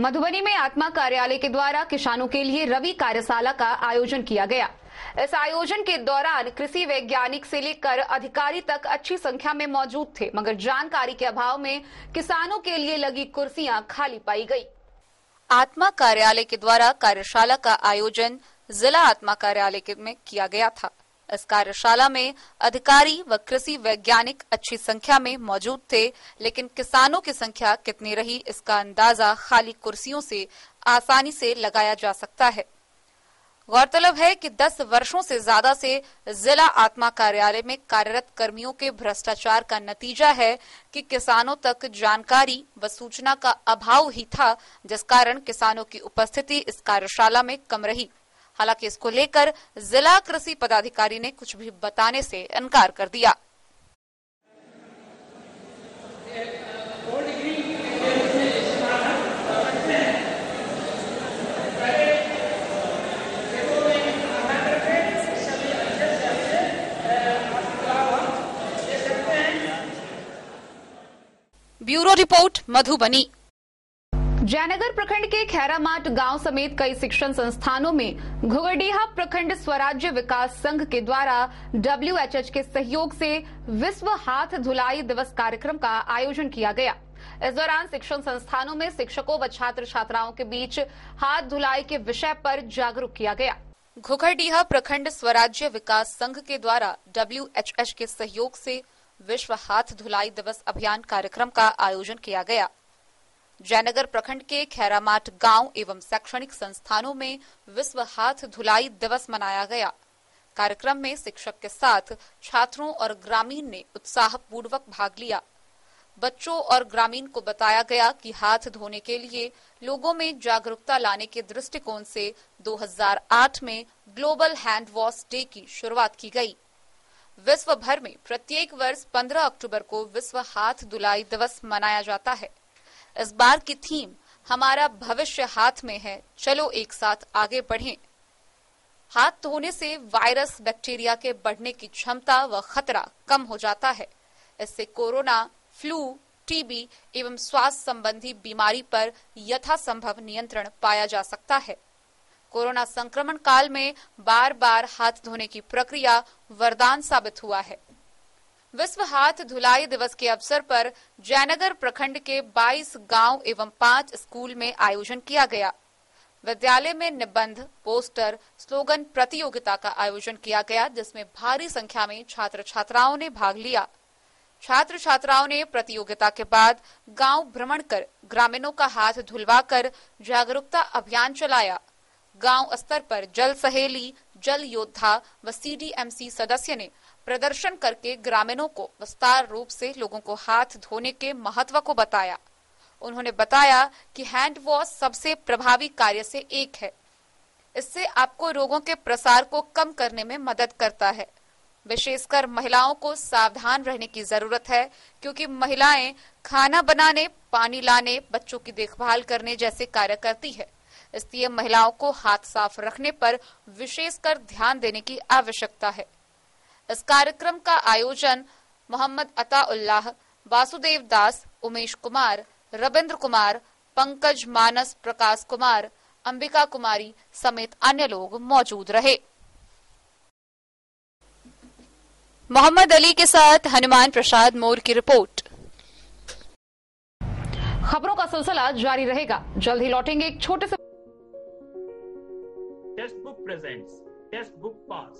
मधुबनी में आत्मा कार्यालय के द्वारा किसानों के लिए रवि कार्यशाला का आयोजन किया गया। इस आयोजन के दौरान कृषि वैज्ञानिक से लेकर अधिकारी तक अच्छी संख्या में मौजूद थे, मगर जानकारी के अभाव में किसानों के लिए लगी कुर्सियां खाली पाई गई। आत्मा कार्यालय के द्वारा कार्यशाला का आयोजन जिला आत्मा कार्यालय में किया गया था। इस कार्यशाला में अधिकारी व कृषि वैज्ञानिक अच्छी संख्या में मौजूद थे, लेकिन किसानों की संख्या कितनी रही इसका अंदाजा खाली कुर्सियों से आसानी से लगाया जा सकता है। गौरतलब है कि 10 वर्षों से ज्यादा से जिला आत्मा कार्यालय में कार्यरत कर्मियों के भ्रष्टाचार का नतीजा है कि किसानों तक जानकारी व सूचना का अभाव ही था, जिस कारण किसानों की उपस्थिति इस कार्यशाला में कम रही। हालांकि इसको लेकर जिला कृषि पदाधिकारी ने कुछ भी बताने से इनकार कर दिया। Bureau report Madhubani. जयनगर प्रखंड के खैरामाट गांव समेत कई शिक्षण संस्थानों में घुघडीहा प्रखंड स्वराज्य विकास संघ के द्वारा WHH के सहयोग से विश्व हाथ धुलाई दिवस कार्यक्रम का आयोजन किया गया। इस दौरान शिक्षण संस्थानों में शिक्षकों व छात्र छात्राओं के बीच हाथ धुलाई के विषय पर जागरूक किया गया। घुघडीहा प्रखंड स्वराज्य विकास संघ के द्वारा WHH के सहयोग से विश्व हाथ धुलाई दिवस अभियान कार्यक्रम का आयोजन किया गया। जयनगर प्रखंड के खैरामाट गांव एवं शैक्षणिक संस्थानों में विश्व हाथ धुलाई दिवस मनाया गया। कार्यक्रम में शिक्षक के साथ छात्रों और ग्रामीण ने उत्साहपूर्वक भाग लिया। बच्चों और ग्रामीण को बताया गया कि हाथ धोने के लिए लोगों में जागरूकता लाने के दृष्टिकोण से 2008 में ग्लोबल हैंड वॉश डे की शुरुआत की गई। विश्व भर में प्रत्येक वर्ष 15 अक्टूबर को विश्व हाथ धुलाई दिवस मनाया जाता है। इस बार की थीम हमारा भविष्य हाथ में है, चलो एक साथ आगे बढ़ें। हाथ धोने से वायरस बैक्टीरिया के बढ़ने की क्षमता व खतरा कम हो जाता है। इससे कोरोना, फ्लू, टीबी एवं स्वास्थ्य संबंधी बीमारी पर यथासंभव नियंत्रण पाया जा सकता है। कोरोना संक्रमण काल में बार बार हाथ धोने की प्रक्रिया वरदान साबित हुआ है। विश्व हाथ धुलाई दिवस के अवसर पर जयनगर प्रखंड के 22 गांव एवं 5 स्कूल में आयोजन किया गया। विद्यालय में निबंध, पोस्टर, स्लोगन प्रतियोगिता का आयोजन किया गया, जिसमें भारी संख्या में छात्र छात्राओं ने भाग लिया। छात्र छात्राओं ने प्रतियोगिता के बाद गांव भ्रमण कर ग्रामीणों का हाथ धुलवाकर जागरूकता अभियान चलाया। गांव स्तर पर जल सहेली, जल योद्धा व CDMC सदस्य ने प्रदर्शन करके ग्रामीणों को विस्तार रूप से लोगों को हाथ धोने के महत्व को बताया। उन्होंने बताया कि हैंड वॉश सबसे प्रभावी कार्य से एक है। इससे आपको रोगों के प्रसार को कम करने में मदद करता है। विशेषकर महिलाओं को सावधान रहने की जरूरत है, क्योंकि महिलाएं खाना बनाने, पानी लाने, बच्चों की देखभाल करने जैसे कार्य करती है। इसलिए महिलाओं को हाथ साफ रखने पर विशेषकर ध्यान देने की आवश्यकता है। इस कार्यक्रम का आयोजन मोहम्मद अताउल्लाह, वासुदेव दास, उमेश कुमार, रविंद्र कुमार, पंकज मानस, प्रकाश कुमार, अंबिका कुमारी समेत अन्य लोग मौजूद रहे। मोहम्मद अली के साथ हनुमान प्रसाद मोर की रिपोर्ट। खबरों का सिलसिला जारी रहेगा, जल्द ही लौटेंगे एक छोटे से। Text book presents text book pass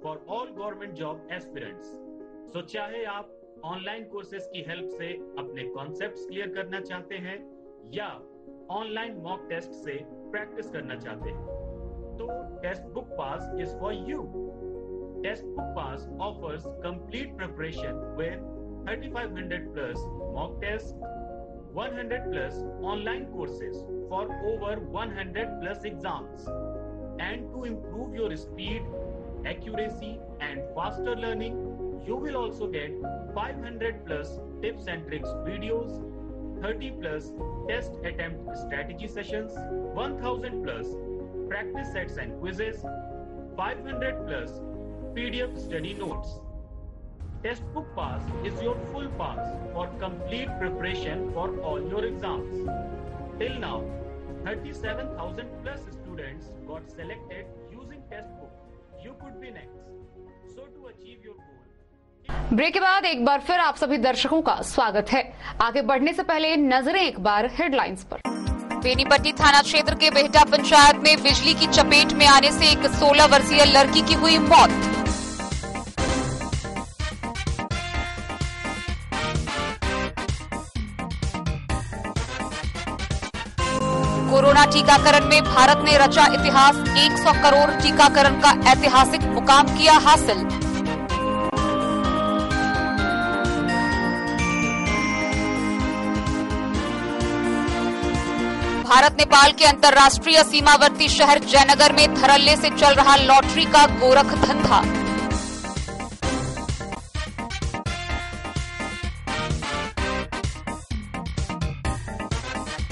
for all government job aspirants. So चाहे आप ऑनलाइन कोर्सेज की हेल्प से अपने कॉन्सेप्ट्स क्लियर करना चाहते हैं या ऑनलाइन मॉक टेस्ट से प्रैक्टिस करना चाहते हैं, तो text book pass is for you. Text book pass offers complete preparation with 3500 plus mock tests, 100 plus online courses for over 100 plus exams. And to improve your speed, accuracy and faster learning, you will also get 500 plus tips and tricks videos, 30 plus test attempt strategy sessions, 1000 plus practice sets and quizzes, 500 plus PDF study notes. Textbook Pass is your full pass for complete preparation for all your exams. Till now, 37,000 plus students got selected using Textbook. You could be next. So to achieve your goal. Break के बाद एक बार फिर आप सभी दर्शकों का स्वागत है। आगे बढ़ने से पहले नजरें एक बार हेडलाइंस पर। बेनीपट्टी थाना क्षेत्र के बेहटा पंचायत में बिजली की चपेट में आने से एक 16 वर्षीय लड़की की हुई मौत। कोरोना टीकाकरण में भारत ने रचा इतिहास, 100 करोड़ टीकाकरण का ऐतिहासिक मुकाम किया हासिल। भारत नेपाल के अंतर्राष्ट्रीय सीमावर्ती शहर जयनगर में धड़ल्ले से चल रहा लॉटरी का गोरख धंधा।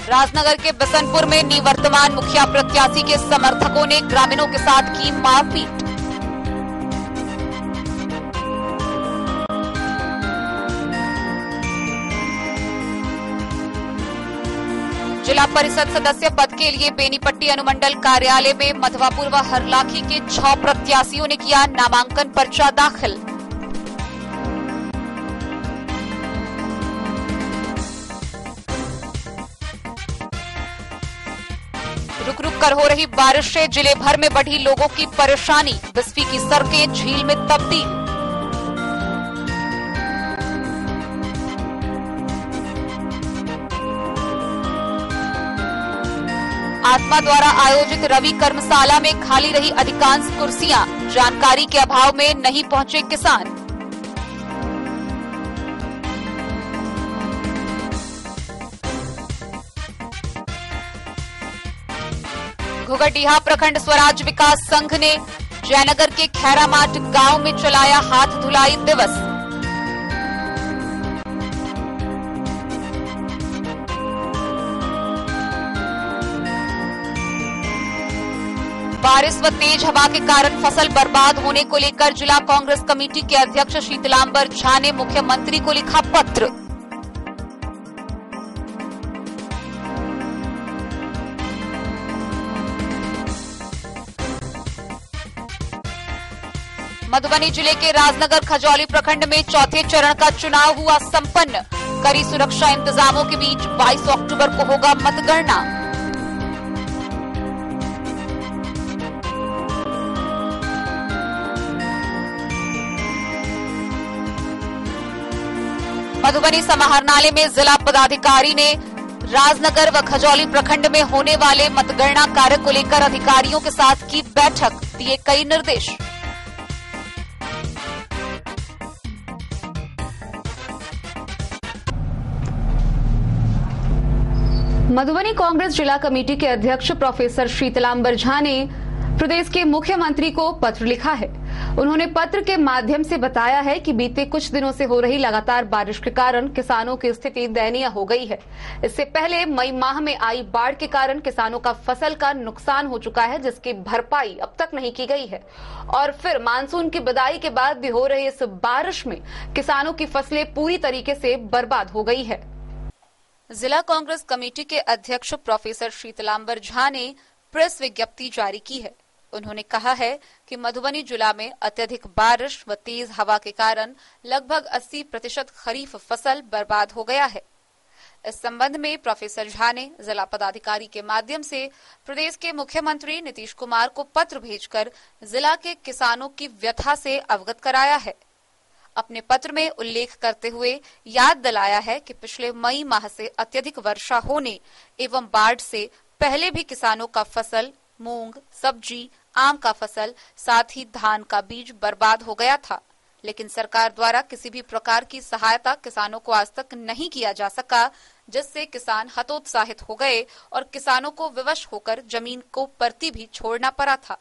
राजनगर के बसंतपुर में निवर्तमान मुखिया प्रत्याशी के समर्थकों ने ग्रामीणों के साथ की मारपीट। जिला परिषद सदस्य पद के लिए बेनीपट्टी अनुमंडल कार्यालय में मधवापुर व हरलाखी के 6 प्रत्याशियों ने किया नामांकन पर्चा दाखिल। रुक रुक कर हो रही बारिश से जिले भर में बढ़ी लोगों की परेशानी, बिस्फी की सड़कें झील में तब्दील। आत्मा द्वारा आयोजित रवि कर्मशाला में खाली रही अधिकांश कुर्सियां, जानकारी के अभाव में नहीं पहुंचे किसान। घुघटीहा प्रखंड स्वराज विकास संघ ने जयनगर के खैरामाट गांव में चलाया हाथ धुलाई दिवस। बारिश व तेज हवा के कारण फसल बर्बाद होने को लेकर जिला कांग्रेस कमेटी के अध्यक्ष शीतलांबर झा ने मुख्यमंत्री को लिखा पत्र। मधुबनी जिले के राजनगर खजौली प्रखंड में चौथे चरण का चुनाव हुआ संपन्न। कड़ी सुरक्षा इंतजामों के बीच 22 अक्टूबर को होगा मतगणना। मधुबनी समाहरणालय में जिला पदाधिकारी ने राजनगर व खजौली प्रखंड में होने वाले मतगणना कार्य को लेकर अधिकारियों के साथ की बैठक, दिए कई निर्देश। मधुबनी कांग्रेस जिला कमेटी के अध्यक्ष प्रोफेसर शीतलांबर झा ने प्रदेश के मुख्यमंत्री को पत्र लिखा है। उन्होंने पत्र के माध्यम से बताया है कि बीते कुछ दिनों से हो रही लगातार बारिश के कारण किसानों की स्थिति दयनीय हो गई है। इससे पहले मई माह में आई बाढ़ के कारण किसानों का फसल का नुकसान हो चुका है, जिसकी भरपाई अब तक नहीं की गई है। और फिर मानसून की बिदाई के बाद भी हो रही इस बारिश में किसानों की फसलें पूरी तरीके से बर्बाद हो गई है। जिला कांग्रेस कमेटी के अध्यक्ष प्रोफेसर शीतलांबर झा ने प्रेस विज्ञप्ति जारी की है। उन्होंने कहा है कि मधुबनी जिला में अत्यधिक बारिश व तेज हवा के कारण लगभग 80% खरीफ फसल बर्बाद हो गया है। इस संबंध में प्रोफेसर झा ने जिला पदाधिकारी के माध्यम से प्रदेश के मुख्यमंत्री नीतीश कुमार को पत्र भेजकर जिला के किसानों की व्यथा से अवगत कराया है। अपने पत्र में उल्लेख करते हुए याद दिलाया है कि पिछले मई माह से अत्यधिक वर्षा होने एवं बाढ़ से पहले भी किसानों का फसल, मूंग, सब्जी, आम का फसल, साथ ही धान का बीज बर्बाद हो गया था, लेकिन सरकार द्वारा किसी भी प्रकार की सहायता किसानों को आज तक नहीं किया जा सका, जिससे किसान हतोत्साहित हो गए और किसानों को विवश होकर जमीन को परती भी छोड़ना पड़ा था।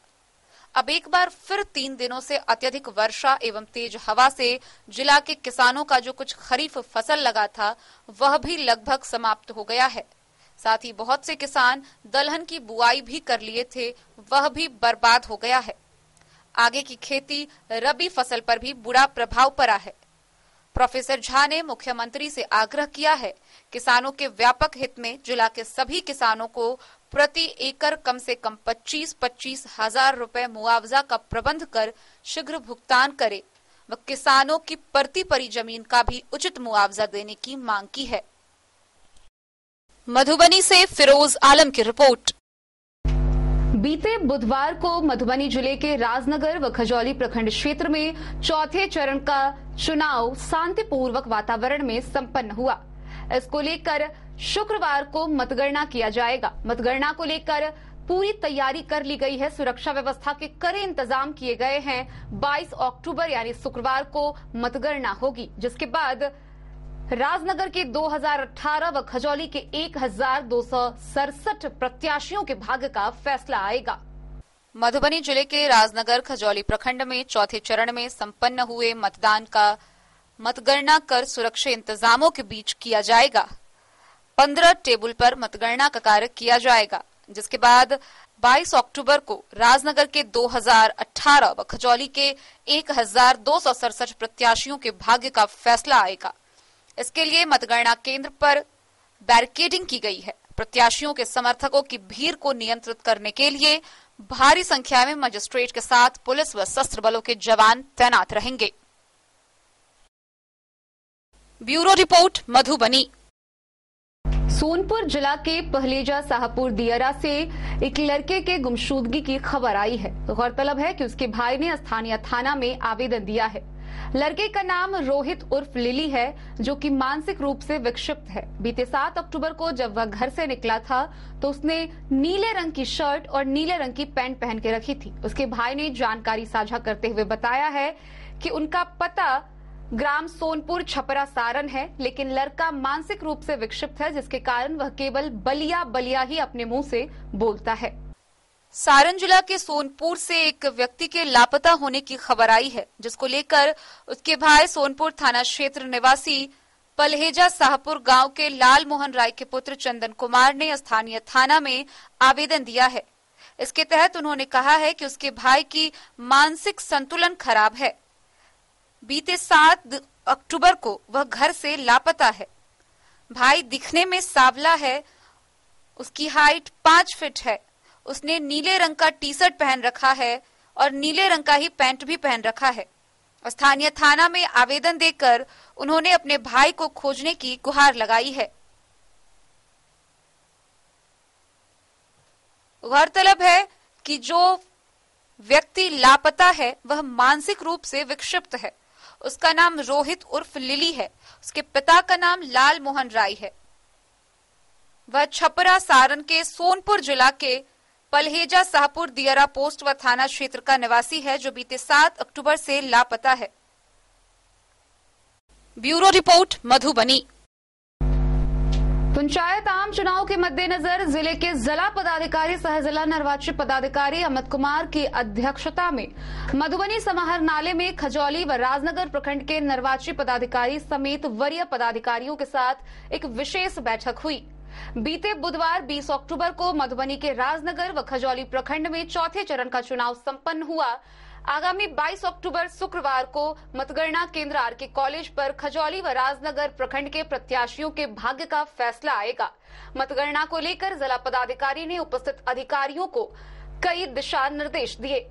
अब एक बार फिर 3 दिनों से अत्यधिक वर्षा एवं तेज हवा से जिला के किसानों का जो कुछ खरीफ फसल लगा था वह भी लगभग समाप्त हो गया है। साथ ही बहुत से किसान दलहन की बुआई भी कर लिए थे, वह भी बर्बाद हो गया है। आगे की खेती रबी फसल पर भी बुरा प्रभाव पड़ा है। प्रोफेसर झा ने मुख्यमंत्री से आग्रह किया है किसानों के व्यापक हित में जिला के सभी किसानों को प्रति एकड़ कम से कम 25-25 हजार रुपए मुआवजा का प्रबंध कर शीघ्र भुगतान करे व किसानों की परती परी जमीन का भी उचित मुआवजा देने की मांग की है। मधुबनी से फिरोज आलम की रिपोर्ट। बीते बुधवार को मधुबनी जिले के राजनगर व खजौली प्रखंड क्षेत्र में चौथे चरण का चुनाव शांतिपूर्वक वातावरण में संपन्न हुआ। इसको लेकर शुक्रवार को मतगणना किया जाएगा। मतगणना को लेकर पूरी तैयारी कर ली गई है। सुरक्षा व्यवस्था के कड़े इंतजाम किए गए हैं। 22 अक्टूबर यानी शुक्रवार को मतगणना होगी, जिसके बाद राजनगर के 2018 व खजौली के 1267 प्रत्याशियों के भाग्य का फैसला आएगा। मधुबनी जिले के राजनगर खजौली प्रखंड में चौथे चरण में संपन्न हुए मतदान का मतगणना कर सुरक्षा इंतजामों के बीच किया जाएगा। 15 टेबल पर मतगणना का कार्य किया जाएगा, जिसके बाद 22 अक्टूबर को राजनगर के 2018 व खजौली के 1267 प्रत्याशियों के भाग्य का फैसला आएगा। इसके लिए मतगणना केंद्र पर बैरिकेडिंग की गई है। प्रत्याशियों के समर्थकों की भीड़ को नियंत्रित करने के लिए भारी संख्या में मजिस्ट्रेट के साथ पुलिस व सशस्त्र बलों के जवान तैनात रहेंगे। Bureau report, Madhubani. सोनपुर जिला के पहलेजा शाहपुर दियरा से एक लड़के के गुमशुदगी की खबर आई है। गौरतलब है कि उसके भाई ने स्थानीय थाना में आवेदन दिया है। लड़के का नाम रोहित उर्फ लिली है, जो कि मानसिक रूप से विक्षिप्त है। बीते 7 अक्टूबर को जब वह घर से निकला था तो उसने नीले रंग की शर्ट और नीले रंग की पैंट पहन के रखी थी। उसके भाई ने जानकारी साझा करते हुए बताया है कि उनका पता ग्राम सोनपुर छपरा सारण है, लेकिन लड़का मानसिक रूप से विक्षिप्त है, जिसके कारण वह केवल बलिया बलिया ही अपने मुंह से बोलता है। सारण जिला के सोनपुर से एक व्यक्ति के लापता होने की खबर आई है, जिसको लेकर उसके भाई सोनपुर थाना क्षेत्र निवासी पलहेजा शाहपुर गांव के लाल मोहन राय के पुत्र चंदन कुमार ने स्थानीय थाना में आवेदन दिया है। इसके तहत उन्होंने कहा है कि उसके भाई की मानसिक संतुलन खराब है। बीते 7 अक्टूबर को वह घर से लापता है। भाई दिखने में सांवला है, उसकी हाइट 5 फीट है। उसने नीले रंग का टी शर्ट पहन रखा है और नीले रंग का ही पैंट भी पहन रखा है। स्थानीय थाना में आवेदन देकर उन्होंने अपने भाई को खोजने की गुहार लगाई है। गौरतलब है कि जो व्यक्ति लापता है वह मानसिक रूप से विक्षिप्त है। उसका नाम रोहित उर्फ लिली है। उसके पिता का नाम लाल मोहन राय है। वह छपरा सारण के सोनपुर जिला के पलहेजा शाहपुर दियरा पोस्ट व थाना क्षेत्र का निवासी है, जो बीते 7 अक्टूबर से लापता है। Bureau report, Madhubani. पंचायत आम चुनाव के मद्देनजर जिले के जिला पदाधिकारी सह जिला निर्वाची पदाधिकारी अमित कुमार की अध्यक्षता में मधुबनी समाहरणालय में खजौली व राजनगर प्रखंड के निर्वाची पदाधिकारी समेत वरीय पदाधिकारियों के साथ एक विशेष बैठक हुई। बीते बुधवार 20 अक्टूबर को मधुबनी के राजनगर व खजौली प्रखंड में चौथे चरण का चुनाव संपन्न हुआ। आगामी 22 अक्टूबर शुक्रवार को मतगणना केंद्र आरके कॉलेज पर खजौली व राजनगर प्रखंड के प्रत्याशियों के भाग्य का फैसला आएगा। मतगणना को लेकर जिला पदाधिकारी ने उपस्थित अधिकारियों को कई दिशा निर्देश दिए।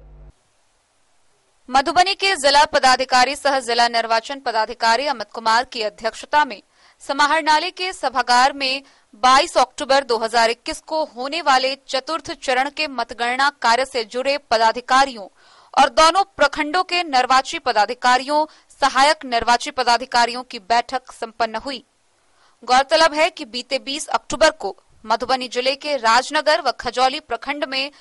मधुबनी के जिला पदाधिकारी सह जिला निर्वाचन पदाधिकारी अमित कुमार की अध्यक्षता में समाहरणालय के सभागार में 22 अक्टूबर 2021 को होने वाले चतुर्थ चरण के मतगणना कार्य से जुड़े पदाधिकारियों और दोनों प्रखंडों के निर्वाची पदाधिकारियों, सहायक निर्वाची पदाधिकारियों की बैठक संपन्न हुई। गौरतलब है कि बीते 20 अक्टूबर को मधुबनी जिले के राजनगर व खजौली प्रखंड में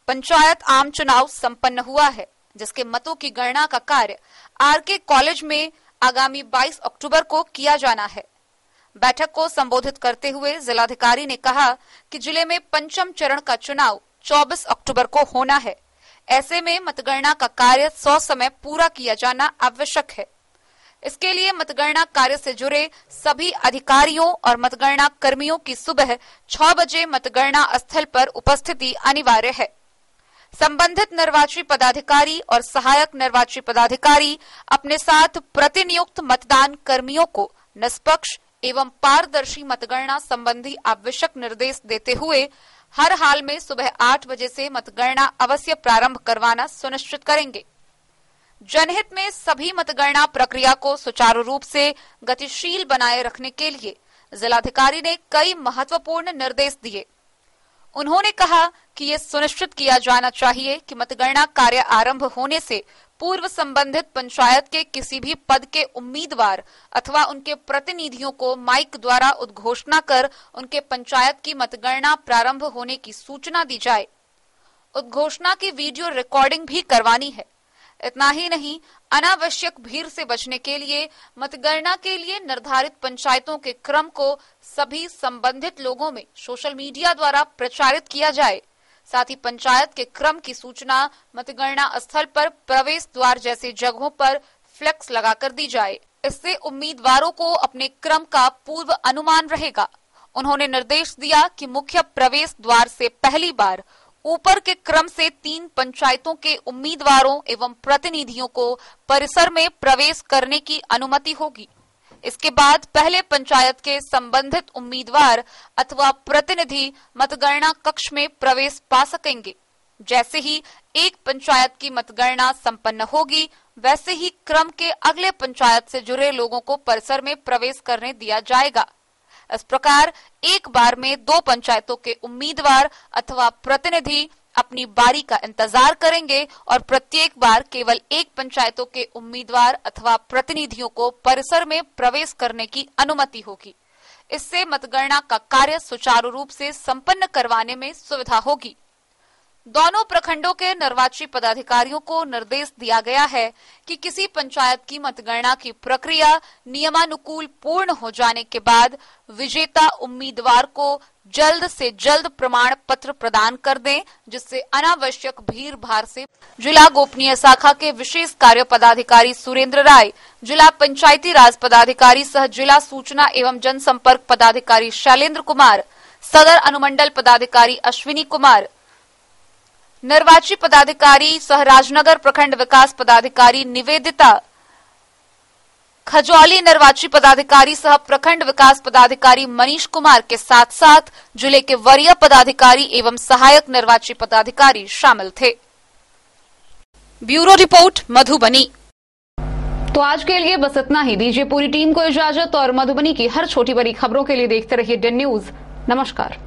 पंचायत आम चुनाव संपन्न हुआ है, जिसके मतों की गणना का कार्य आरके कॉलेज में आगामी 22 अक्टूबर को किया जाना है। बैठक को संबोधित करते हुए जिलाधिकारी ने कहा कि जिले में पंचम चरण का चुनाव 24 अक्टूबर को होना है। ऐसे में मतगणना का कार्य 100 समय पूरा किया जाना आवश्यक है। इसके लिए मतगणना कार्य से जुड़े सभी अधिकारियों और मतगणना कर्मियों की सुबह 6 बजे मतगणना स्थल पर उपस्थिति अनिवार्य है। संबंधित निर्वाची पदाधिकारी और सहायक निर्वाची पदाधिकारी अपने साथ प्रतिनियुक्त मतदान कर्मियों को निष्पक्ष एवं पारदर्शी मतगणना संबंधी आवश्यक निर्देश देते हुए हर हाल में सुबह 8 बजे से मतगणना अवश्य प्रारंभ करवाना सुनिश्चित करेंगे। जनहित में सभी मतगणना प्रक्रिया को सुचारू रूप से गतिशील बनाए रखने के लिए जिलाधिकारी ने कई महत्वपूर्ण निर्देश दिए। उन्होंने कहा कि ये सुनिश्चित किया जाना चाहिए कि मतगणना कार्य आरंभ होने से पूर्व संबंधित पंचायत के किसी भी पद के उम्मीदवार अथवा उनके प्रतिनिधियों को माइक द्वारा उद्घोषणा कर उनके पंचायत की मतगणना प्रारंभ होने की सूचना दी जाए। उद्घोषणा की वीडियो रिकॉर्डिंग भी करवानी है। इतना ही नहीं, अनावश्यक भीड़ से बचने के लिए मतगणना के लिए निर्धारित पंचायतों के क्रम को सभी संबंधित लोगों में सोशल मीडिया द्वारा प्रचारित किया जाए। साथ ही पंचायत के क्रम की सूचना मतगणना स्थल पर प्रवेश द्वार जैसी जगहों पर फ्लेक्स लगाकर दी जाए। इससे उम्मीदवारों को अपने क्रम का पूर्व अनुमान रहेगा। उन्होंने निर्देश दिया कि मुख्य प्रवेश द्वार से पहली बार ऊपर के क्रम से 3 पंचायतों के उम्मीदवारों एवं प्रतिनिधियों को परिसर में प्रवेश करने की अनुमति होगी। इसके बाद पहले पंचायत के संबंधित उम्मीदवार अथवा प्रतिनिधि मतगणना कक्ष में प्रवेश पा सकेंगे। जैसे ही एक पंचायत की मतगणना संपन्न होगी, वैसे ही क्रम के अगले पंचायत से जुड़े लोगों को परिसर में प्रवेश करने दिया जाएगा। इस प्रकार एक बार में 2 पंचायतों के उम्मीदवार अथवा प्रतिनिधि अपनी बारी का इंतजार करेंगे और प्रत्येक बार केवल एक पंचायतों के उम्मीदवार अथवा प्रतिनिधियों को परिसर में प्रवेश करने की अनुमति होगी। इससे मतगणना का कार्य सुचारू रूप से संपन्न करवाने में सुविधा होगी। दोनों प्रखंडों के निर्वाची पदाधिकारियों को निर्देश दिया गया है कि किसी पंचायत की मतगणना की प्रक्रिया नियमानुकूल पूर्ण हो जाने के बाद विजेता उम्मीदवार को जल्द से जल्द प्रमाण पत्र प्रदान कर दें, जिससे अनावश्यक भीड़ भाड़ से। जिला गोपनीय शाखा के विशेष कार्य पदाधिकारी सुरेंद्र राय, जिला पंचायती राज पदाधिकारी सह जिला सूचना एवं जनसंपर्क पदाधिकारी शैलेंद्र कुमार, सदर अनुमंडल पदाधिकारी अश्विनी कुमार, निर्वाची पदाधिकारी सह राजनगर प्रखंड विकास पदाधिकारी निवेदिता, खजौली निर्वाची पदाधिकारी सह प्रखंड विकास पदाधिकारी मनीष कुमार के साथ साथ जिले के वरीय पदाधिकारी एवं सहायक निर्वाची पदाधिकारी शामिल थे। Bureau report, Madhubani. तो आज के लिए बस इतना ही। दीजिए पूरी टीम को इजाजत और मधुबनी की हर छोटी बड़ी खबरों के लिए देखते रहिए डेन न्यूज। नमस्कार।